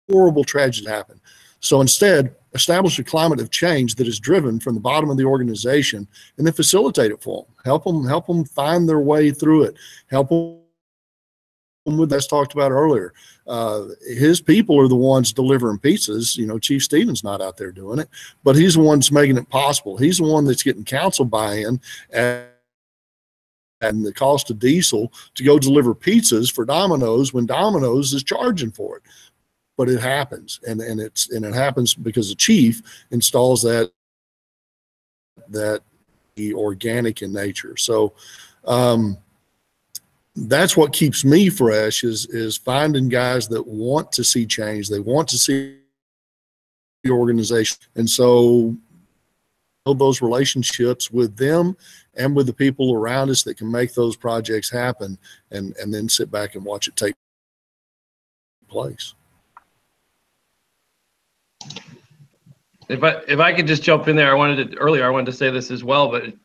horrible tragedy to happen. So instead, establish a climate of change that is driven from the bottom of the organization, and then facilitate it for them. Help them find their way through it. Help them with that's talked about earlier. His people are the ones delivering pizzas. Chief Stephen's not out there doing it, but he's the one that's making it possible. He's the one that's getting council buy-in and the cost of diesel to go deliver pizzas for Domino's when Domino's is charging for it. But it happens, and it happens because the chief installs that organic in nature. So that's what keeps me fresh is finding guys that want to see change. They want to see the organization, and so build those relationships with them and with the people around us that can make those projects happen, and then sit back and watch it take place. If I could just jump in there, I wanted to say this as well, but it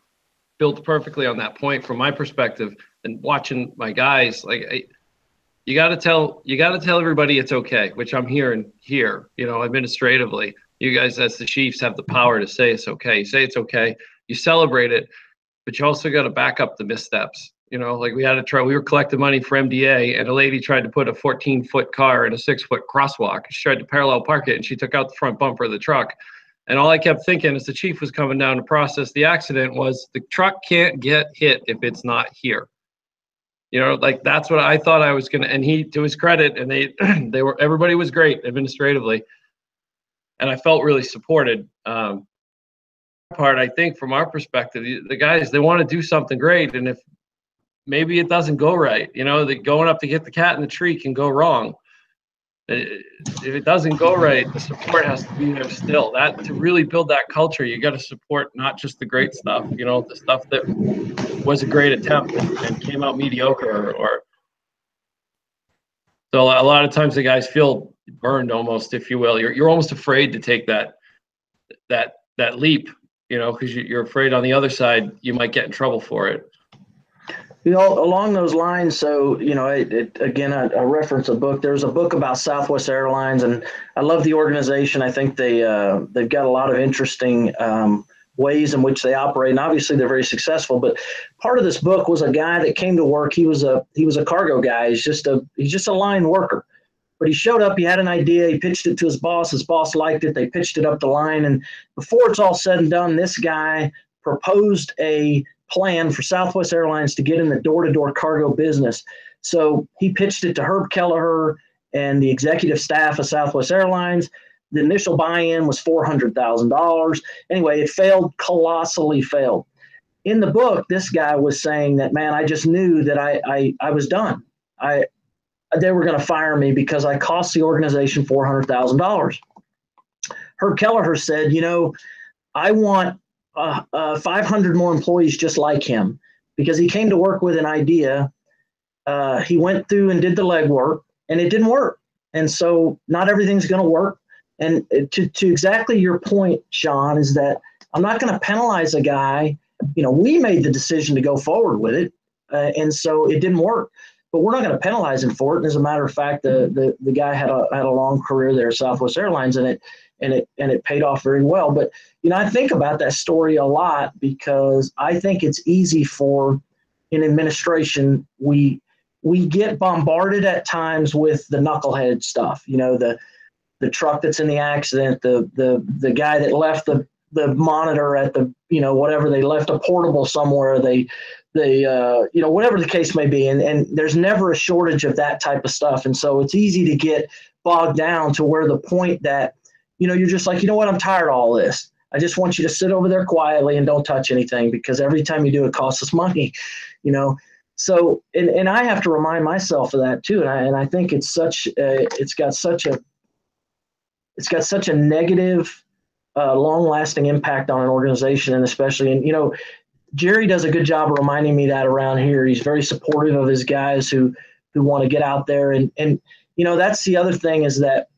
built perfectly on that point from my perspective. And watching my guys, you got to tell everybody it's okay, which I'm hearing here. Administratively, you guys as the chiefs have the power to say it's okay. You say it's okay. You celebrate it, but you also got to back up the missteps. You know, like we were collecting money for MDA, and a lady tried to put a 14-foot car in a 6-foot crosswalk. She tried to parallel park it, and she took out the front bumper of the truck. And all I kept thinking as the chief was coming down to process the accident was, the truck can't get hit if it's not here. You know, like that's what I thought I was going to, and he, to his credit, and everybody was great administratively. And I felt really supported. Part, I think from our perspective, the guys, they want to do something great. And if maybe it doesn't go right, you know, going up to get the cat in the tree can go wrong. If it doesn't go right, the support has to be there still. That, to really build that culture, you got to support not just the great stuff, you know, the stuff that was a great attempt and came out mediocre, or so a lot of times the guys feel burned almost, if you will. You're almost afraid to take that leap, you know, because you're afraid on the other side you might get in trouble for it. You know, along those lines, so, you know, again, I reference a book. There's a book about Southwest Airlines, and I love the organization. I think they've got a lot of interesting ways in which they operate, and obviously they're very successful. But part of this book was a guy that came to work. He was a cargo guy. He's just a line worker. But he showed up, he had an idea, he pitched it to his boss liked it, they pitched it up the line, and before it's all said and done, this guy proposed a plan for Southwest Airlines to get in the door-to-door cargo business. So he pitched it to Herb Kelleher and the executive staff of Southwest Airlines. The initial buy-in was $400,000. Anyway, it failed, colossally failed. In the book, this guy was saying that, man, I just knew that I was done. They were going to fire me because I cost the organization $400,000. Herb Kelleher said, you know, I want 500 more employees just like him, because he came to work with an idea. He went through and did the legwork, and it didn't work. And so not everything's going to work. And to exactly your point, Sean, is that I'm not going to penalize a guy. You know, we made the decision to go forward with it, and so it didn't work. But we're not going to penalize him for it. And as a matter of fact, the guy had a long career there at Southwest Airlines, and it paid off very well. But you know, I think about that story a lot, because I think it's easy in administration, we get bombarded at times with the knucklehead stuff. You know, the truck that's in the accident, the guy that left the monitor at the, you know, whatever, they left a portable somewhere, they you know, whatever the case may be. And there's never a shortage of that type of stuff. And so it's easy to get bogged down to where the point that, you know, you're just like, you know what, I'm tired of all this. I just want you to sit over there quietly and don't touch anything, because every time you do, it costs us money, you know? So, and I have to remind myself of that too. And I think it's got such a negative, long-lasting impact on an organization, and especially, and you know, Jerry does a good job of reminding me that around here. He's very supportive of his guys who want to get out there, and you know, that's the other thing, is that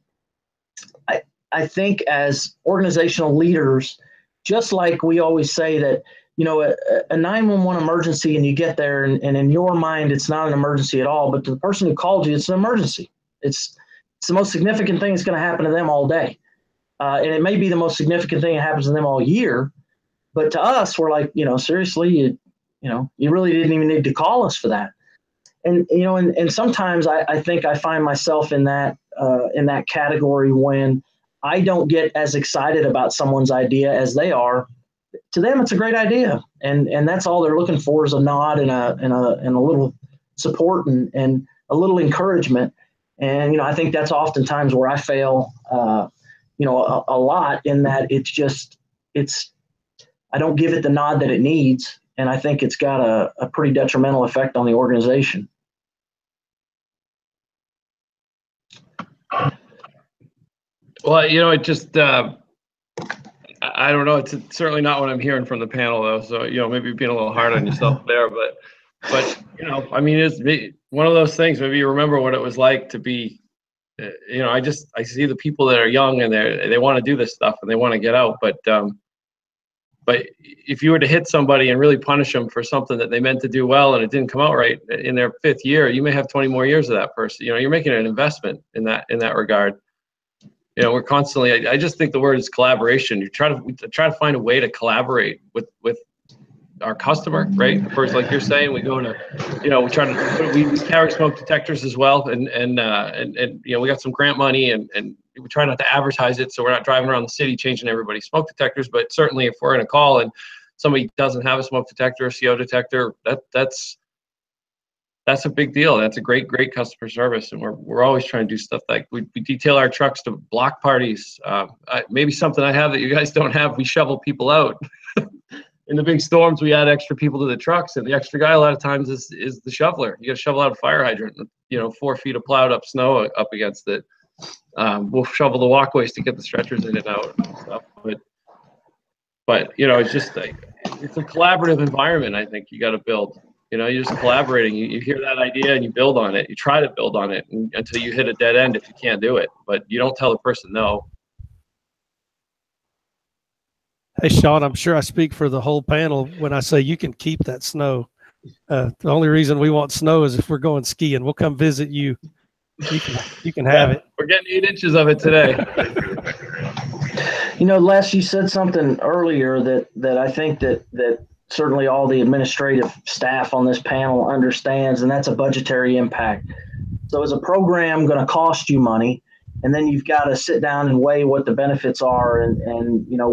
I think as organizational leaders, just like we always say that, you know, a 911 emergency, and you get there, and in your mind it's not an emergency at all, but to the person who called you, it's an emergency. It's the most significant thing that's going to happen to them all day. And it may be the most significant thing that happens to them all year. But to us, we're like, you know, seriously, you know, you really didn't even need to call us for that. And, you know, and sometimes I think I find myself in that category when I don't get as excited about someone's idea as they are. To them, it's a great idea. And that's all they're looking for, is a nod and a little support and a little encouragement. And, you know, I think that's oftentimes where I fail, you know, a lot, in that I don't give it the nod that it needs. And I think it's got a pretty detrimental effect on the organization. Well, you know, it just, I don't know. It's certainly not what I'm hearing from the panel, though. So, you know, maybe you're being a little hard on yourself there, but, you know, I mean, it's one of those things. Maybe you remember what it was like to be, you know, I see the people that are young, and they want to do this stuff, and they want to get out. But if you were to hit somebody and really punish them for something that they meant to do well, and it didn't come out right in their 5th year, you may have 20 more years of that person. You know, you're making an investment in that regard. You know, we're constantly, I just think the word is collaboration. You try to find a way to collaborate with our customer, right? First, like you're saying, we go to, you know, we carry smoke detectors as well, and you know, we got some grant money, and we try not to advertise it, so we're not driving around the city changing everybody's smoke detectors. But certainly, if we're in a call and somebody doesn't have a smoke detector, a CO detector, that's a big deal. That's a great customer service, and we're always trying to do stuff like we detail our trucks to block parties. Maybe something I have that you guys don't have. We shovel people out. In the big storms, we add extra people to the trucks, and the extra guy a lot of times is the shoveler. You got to shovel out a fire hydrant, you know, 4 feet of plowed up snow up against it. We'll shovel the walkways to get the stretchers in and out and stuff. But you know, it's just it's a collaborative environment. I think you got to build. You know, you're just collaborating. You hear that idea and you build on it. You try to build on it until you hit a dead end if you can't do it. But you don't tell the person no. Hey, Sean, I'm sure I speak for the whole panel when I say you can keep that snow. The only reason we want snow is if we're going skiing. We'll come visit you. You can have it. We're getting 8 inches of it today. You know, Les, you said something earlier that I think that certainly all the administrative staff on this panel understands, and that's a budgetary impact. So is a program going to cost you money? And then you've got to sit down and weigh what the benefits are and you know,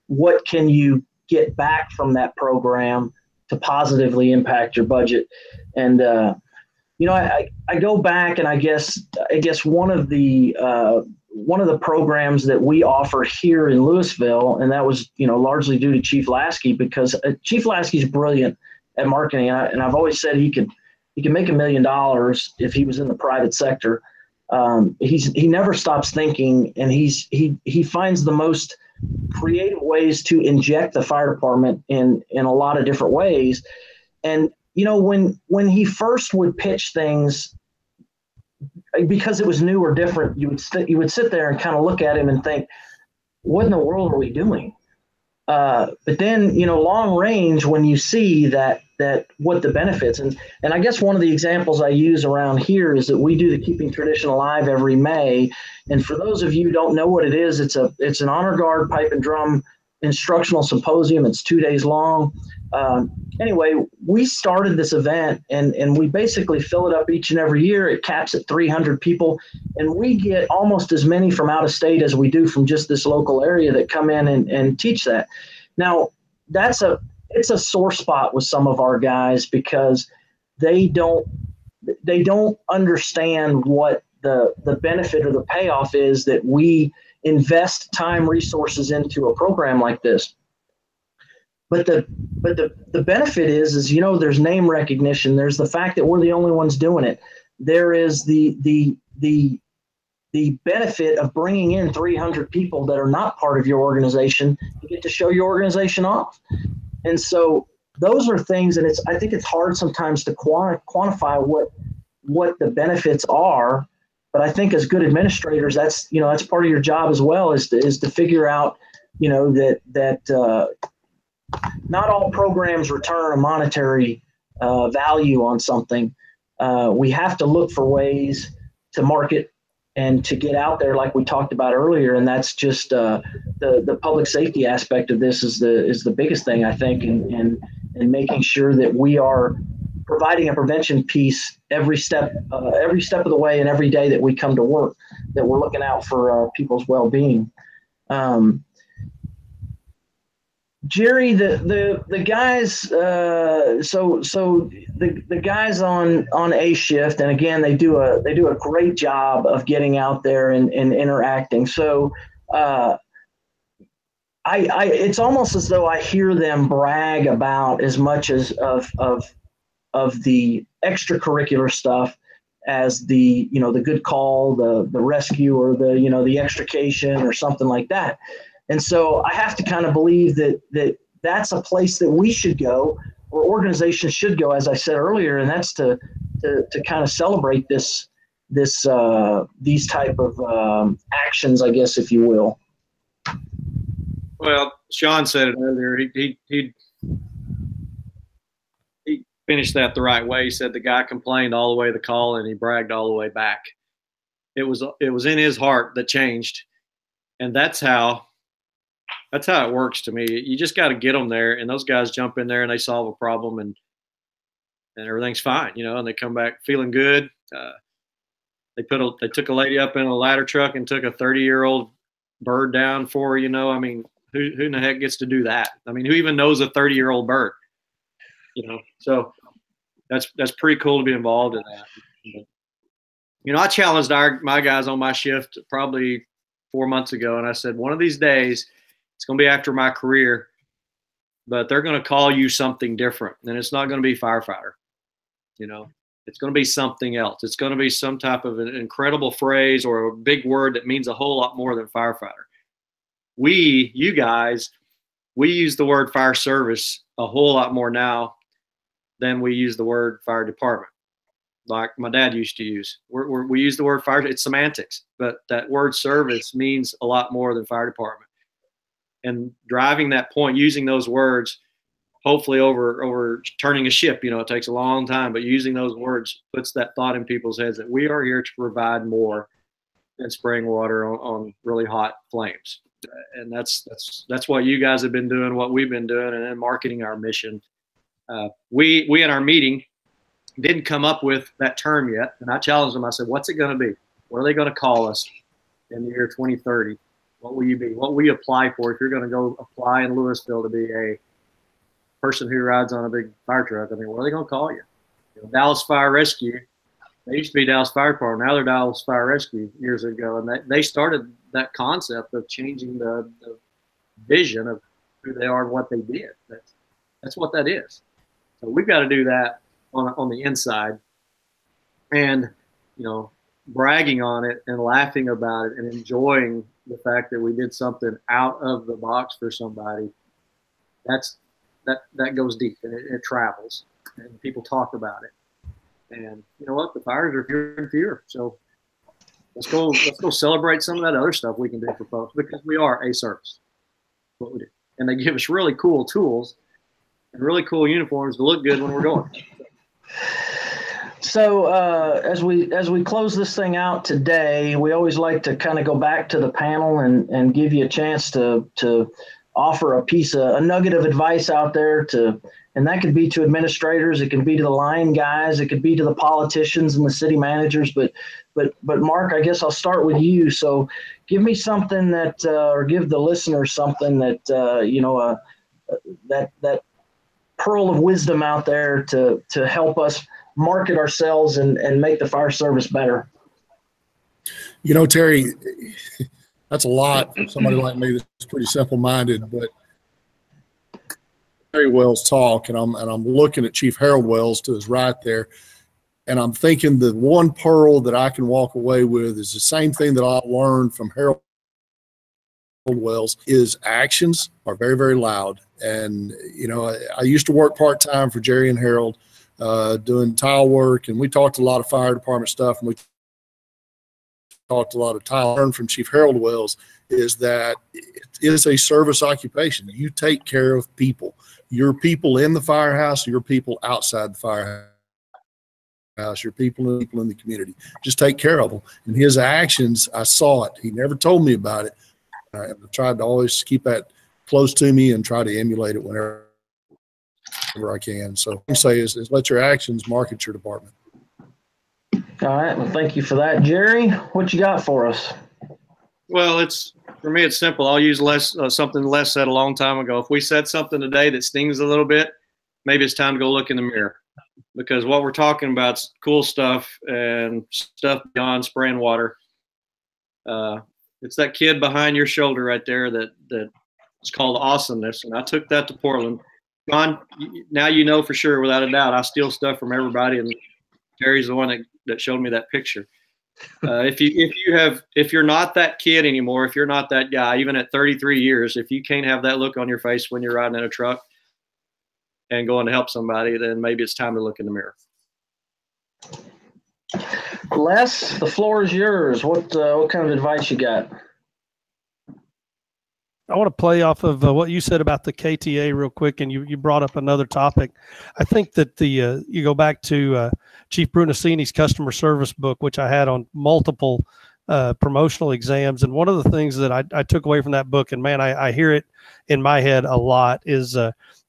what can you get back from that program to positively impact your budget. And you know, I go back, and I guess one of the programs that we offer here in Lewisville, and that was, you know, largely due to Chief Lasky, because Chief Lasky's brilliant at marketing, and I've always said he could make $1 million if he was in the private sector. He never stops thinking, and he finds the most creative ways to inject the fire department in a lot of different ways. And you know, when he first would pitch things, because it was new or different, you would sit there and kind of look at him and think, what in the world are we doing? But then, you know, long range, when you see that what the benefits, and I guess one of the examples I use around here is that we do the Keeping Tradition Alive every May. And for those of you who don't know what it is, it's an honor guard pipe and drum instructional symposium. It's 2 days long. Anyway, we started this event, and we basically fill it up each and every year. It caps at 300 people, and we get almost as many from out of state as we do from just this local area that come in and teach that. Now, it's a sore spot with some of our guys, because they don't understand what the benefit or the payoff is that we invest time, resources into a program like this. But the benefit is, you know, there's name recognition. There's the fact that we're the only ones doing it. There is the benefit of bringing in 300 people that are not part of your organization. You get to show your organization off. And so those are things, and I think it's hard sometimes to quantify what the benefits are. But I think as good administrators, that's part of your job as well, is to figure out, you know, that not all programs return a monetary value on something. We have to look for ways to market and to get out there, like we talked about earlier. And that's just the public safety aspect of this is the biggest thing, I think, and making sure that we are providing a prevention piece every step of the way, and every day that we come to work, that we're looking out for people's well-being. Jerry, the guys, so the guys on A shift, and again, they do a great job of getting out there and interacting. So it's almost as though I hear them brag about as much as of the extracurricular stuff as the good call, the rescue, or the extrication or something like that. And so I have to kind of believe that's a place that we should go, or organizations should go, as I said earlier, and that's to kind of celebrate these type of actions, I guess, if you will. Well, Sean said it earlier. He finished that the right way. He said the guy complained all the way to the call, and he bragged all the way back. It was in his heart that changed, and that's how That's how it works to me. You just got to get them there, and those guys jump in there and they solve a problem, and everything's fine, you know. And they come back feeling good. They took a lady up in a ladder truck and took a 30-year-old bird down for her, you know. I mean, who in the heck gets to do that? I mean, who even knows a 30-year-old bird? You know, so that's pretty cool to be involved in that. But, you know, I challenged my guys on my shift probably 4 months ago, and I said, one of these days, it's going to be after my career, but they're going to call you something different, and it's not going to be firefighter. You know, it's going to be something else. It's going to be some type of an incredible phrase or a big word that means a whole lot more than firefighter. You guys, we use the word fire service a whole lot more now than we use the word fire department, like my dad used to use. We use the word fire. It's semantics, but that word service means a lot more than fire department. And driving that point, using those words, hopefully over turning a ship, you know, it takes a long time, but using those words puts that thought in people's heads that we are here to provide more than spraying water on really hot flames. And that's what you guys have been doing, what we've been doing, and then marketing our mission. We in our meeting didn't come up with that term yet, and I challenged them. I said, what's it going to be? What are they going to call us in the year 2030? What will you be? What will you apply for if you're going to go apply in Lewisville to be a person who rides on a big fire truck? I mean, what are they going to call you? You know, Dallas Fire Rescue. They used to be Dallas Fire Department. Now they're Dallas Fire Rescue years ago, and they started that concept of changing the vision of who they are and what they did. That's what that is. So we've got to do that on the inside, and you know, bragging on it and laughing about it and enjoying the fact that we did something out of the box for somebody. That goes deep, and it travels, and people talk about it. And you know what? The fires are fewer and fewer. So let's go celebrate some of that other stuff we can do for folks, because we are a service. That's what we do. And they give us really cool tools and really cool uniforms to look good when we're going. So as we close this thing out today, we always like to kind of go back to the panel and give you a chance to offer a nugget of advice out there and that could be to administrators, it could be to the line guys, it could be to the politicians and the city managers. But Mark, I guess I'll start with you. So give me something or give the listeners something that that pearl of wisdom out there to help us market ourselves and make the fire service better. You know, Terry, that's a lot for somebody like me that's pretty simple-minded, but Terry Wells talk, and I'm looking at Chief Harold Wells to his right there, and I'm thinking the one pearl that I can walk away with is the same thing that I learned from Harold Wells. His actions are very, very loud. And, you know, I used to work part-time for Jerry and Harold doing tile work, and we talked a lot of fire department stuff, and we talked a lot of tile. Learned from Chief Harold Wells is that it is a service occupation. You take care of people. Your people in the firehouse, your people outside the firehouse, your people in the community. Just take care of them. And his actions, I saw it. He never told me about it. I tried to always keep that close to me and try to emulate it whenever I can. So what I say is let your actions market your department. All right. Well, thank you for that. Jerry, what you got for us? Well, for me, it's simple. I'll use something Les said a long time ago. If we said something today that stings a little bit, maybe it's time to go look in the mirror, because what we're talking about is cool stuff and stuff beyond spraying water. It's that kid behind your shoulder right there that it's called awesomeness. And I took that to Portland. John, now you know for sure, without a doubt, I steal stuff from everybody, and Terry's the one that showed me that picture. If you're not that kid anymore, if you're not that guy, even at 33 years, if you can't have that look on your face when you're riding in a truck and going to help somebody, then maybe it's time to look in the mirror. Les, the floor is yours. What kind of advice you got? I want to play off of what you said about the KTA real quick, and you brought up another topic. I think that you go back to Chief Brunacini's customer service book, which I had on multiple promotional exams. And one of the things that I took away from that book, and man, I hear it in my head a lot, is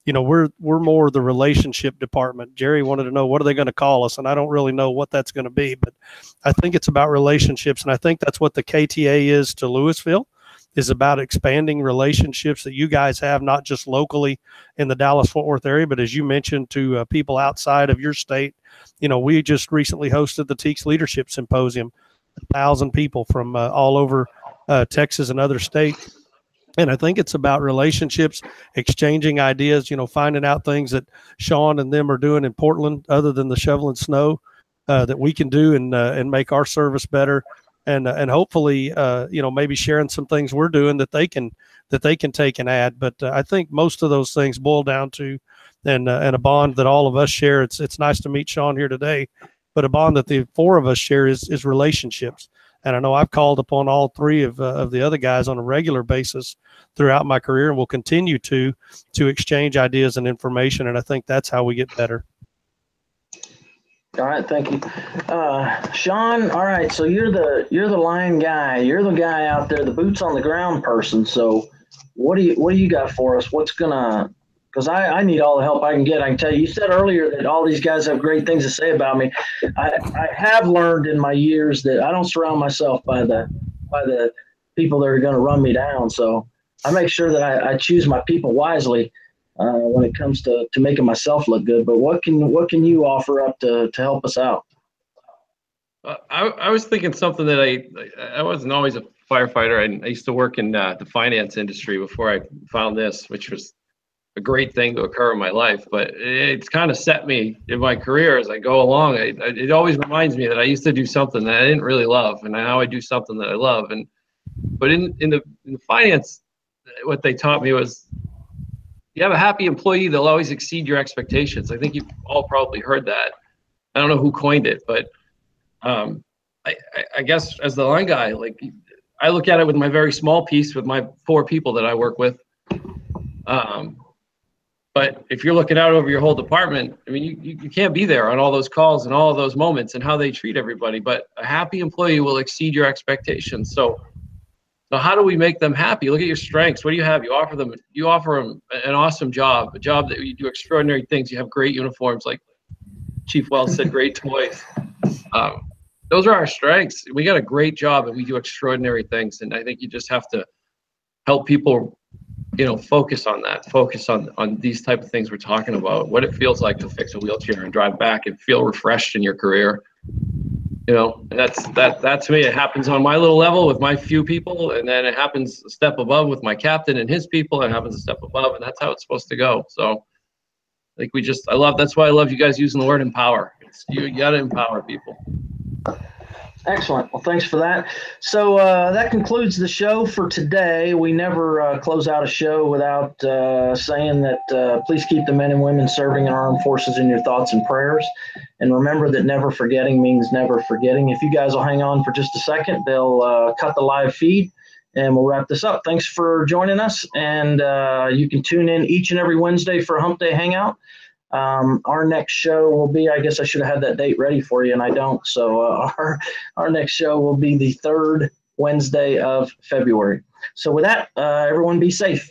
we're more the relationship department. Jerry wanted to know, what are they going to call us? And I don't really know what that's going to be, but I think it's about relationships. And I think that's what the KTA is to Lewisville, is about expanding relationships that you guys have, not just locally in the Dallas-Fort Worth area, but as you mentioned, to people outside of your state. We just recently hosted the TEACS Leadership Symposium, 1,000 people from all over Texas and other states. And I think it's about relationships, exchanging ideas, finding out things that Sean and them are doing in Portland, other than the shoveling snow, that we can do and make our service better. And hopefully, maybe sharing some things we're doing that they can take and add. But I think most of those things boil down to, and a bond that all of us share. It's nice to meet Sean here today, but a bond that the four of us share is relationships. And I know I've called upon all three of the other guys on a regular basis throughout my career, and will continue to exchange ideas and information. And I think that's how we get better. All right, thank you, Sean. All right, so you're the line guy. You're the guy out there, the boots on the ground person. So what do you got for us? Because I need all the help I can get. I can tell you. You said earlier that all these guys have great things to say about me. I have learned in my years that I don't surround myself by the people that are going to run me down. So I make sure that I choose my people wisely when it comes to making myself look good. But what can you offer up to help us out? I was thinking something that I wasn't always a firefighter. I used to work in the finance industry before I found this, which was a great thing to occur in my life, but it's kind of set me in my career as I go along. It always reminds me that I used to do something that I didn't really love, and now I do something that I love. But in the finance, what they taught me was, you have a happy employee, they'll always exceed your expectations. I think you've all probably heard that. I don't know who coined it, but I guess as the line guy, like, I look at it with my very small piece with my 4 people that I work with. But if you're looking out over your whole department, I mean, you can't be there on all those calls and all of those moments and how they treat everybody. But a happy employee will exceed your expectations. So how do we make them happy? Look at your strengths. What do you have? You offer them an awesome job, a job that you do extraordinary things. You have great uniforms, like Chief Wells said, great toys. Those are our strengths. We got a great job and we do extraordinary things. And I think you just have to help people, focus on that, focus on these type of things we're talking about, what it feels like to fix a wheelchair and drive back and feel refreshed in your career. And that to me, it happens on my little level with my few people, and then it happens a step above with my captain and his people, and it happens a step above, and that's how it's supposed to go. So I think that's why I love you guys using the word empower. You got to empower people. Excellent. Well, thanks for that. So that concludes the show for today. We never close out a show without saying that please keep the men and women serving in our armed forces in your thoughts and prayers. And remember that never forgetting means never forgetting. If you guys will hang on for just a second, they'll cut the live feed and we'll wrap this up. Thanks for joining us. And you can tune in each and every Wednesday for Humpday Hangout. Our next show will be, I guess I should have had that date ready for you, and I don't. So our next show will be the 3rd Wednesday of February. So with that, everyone be safe.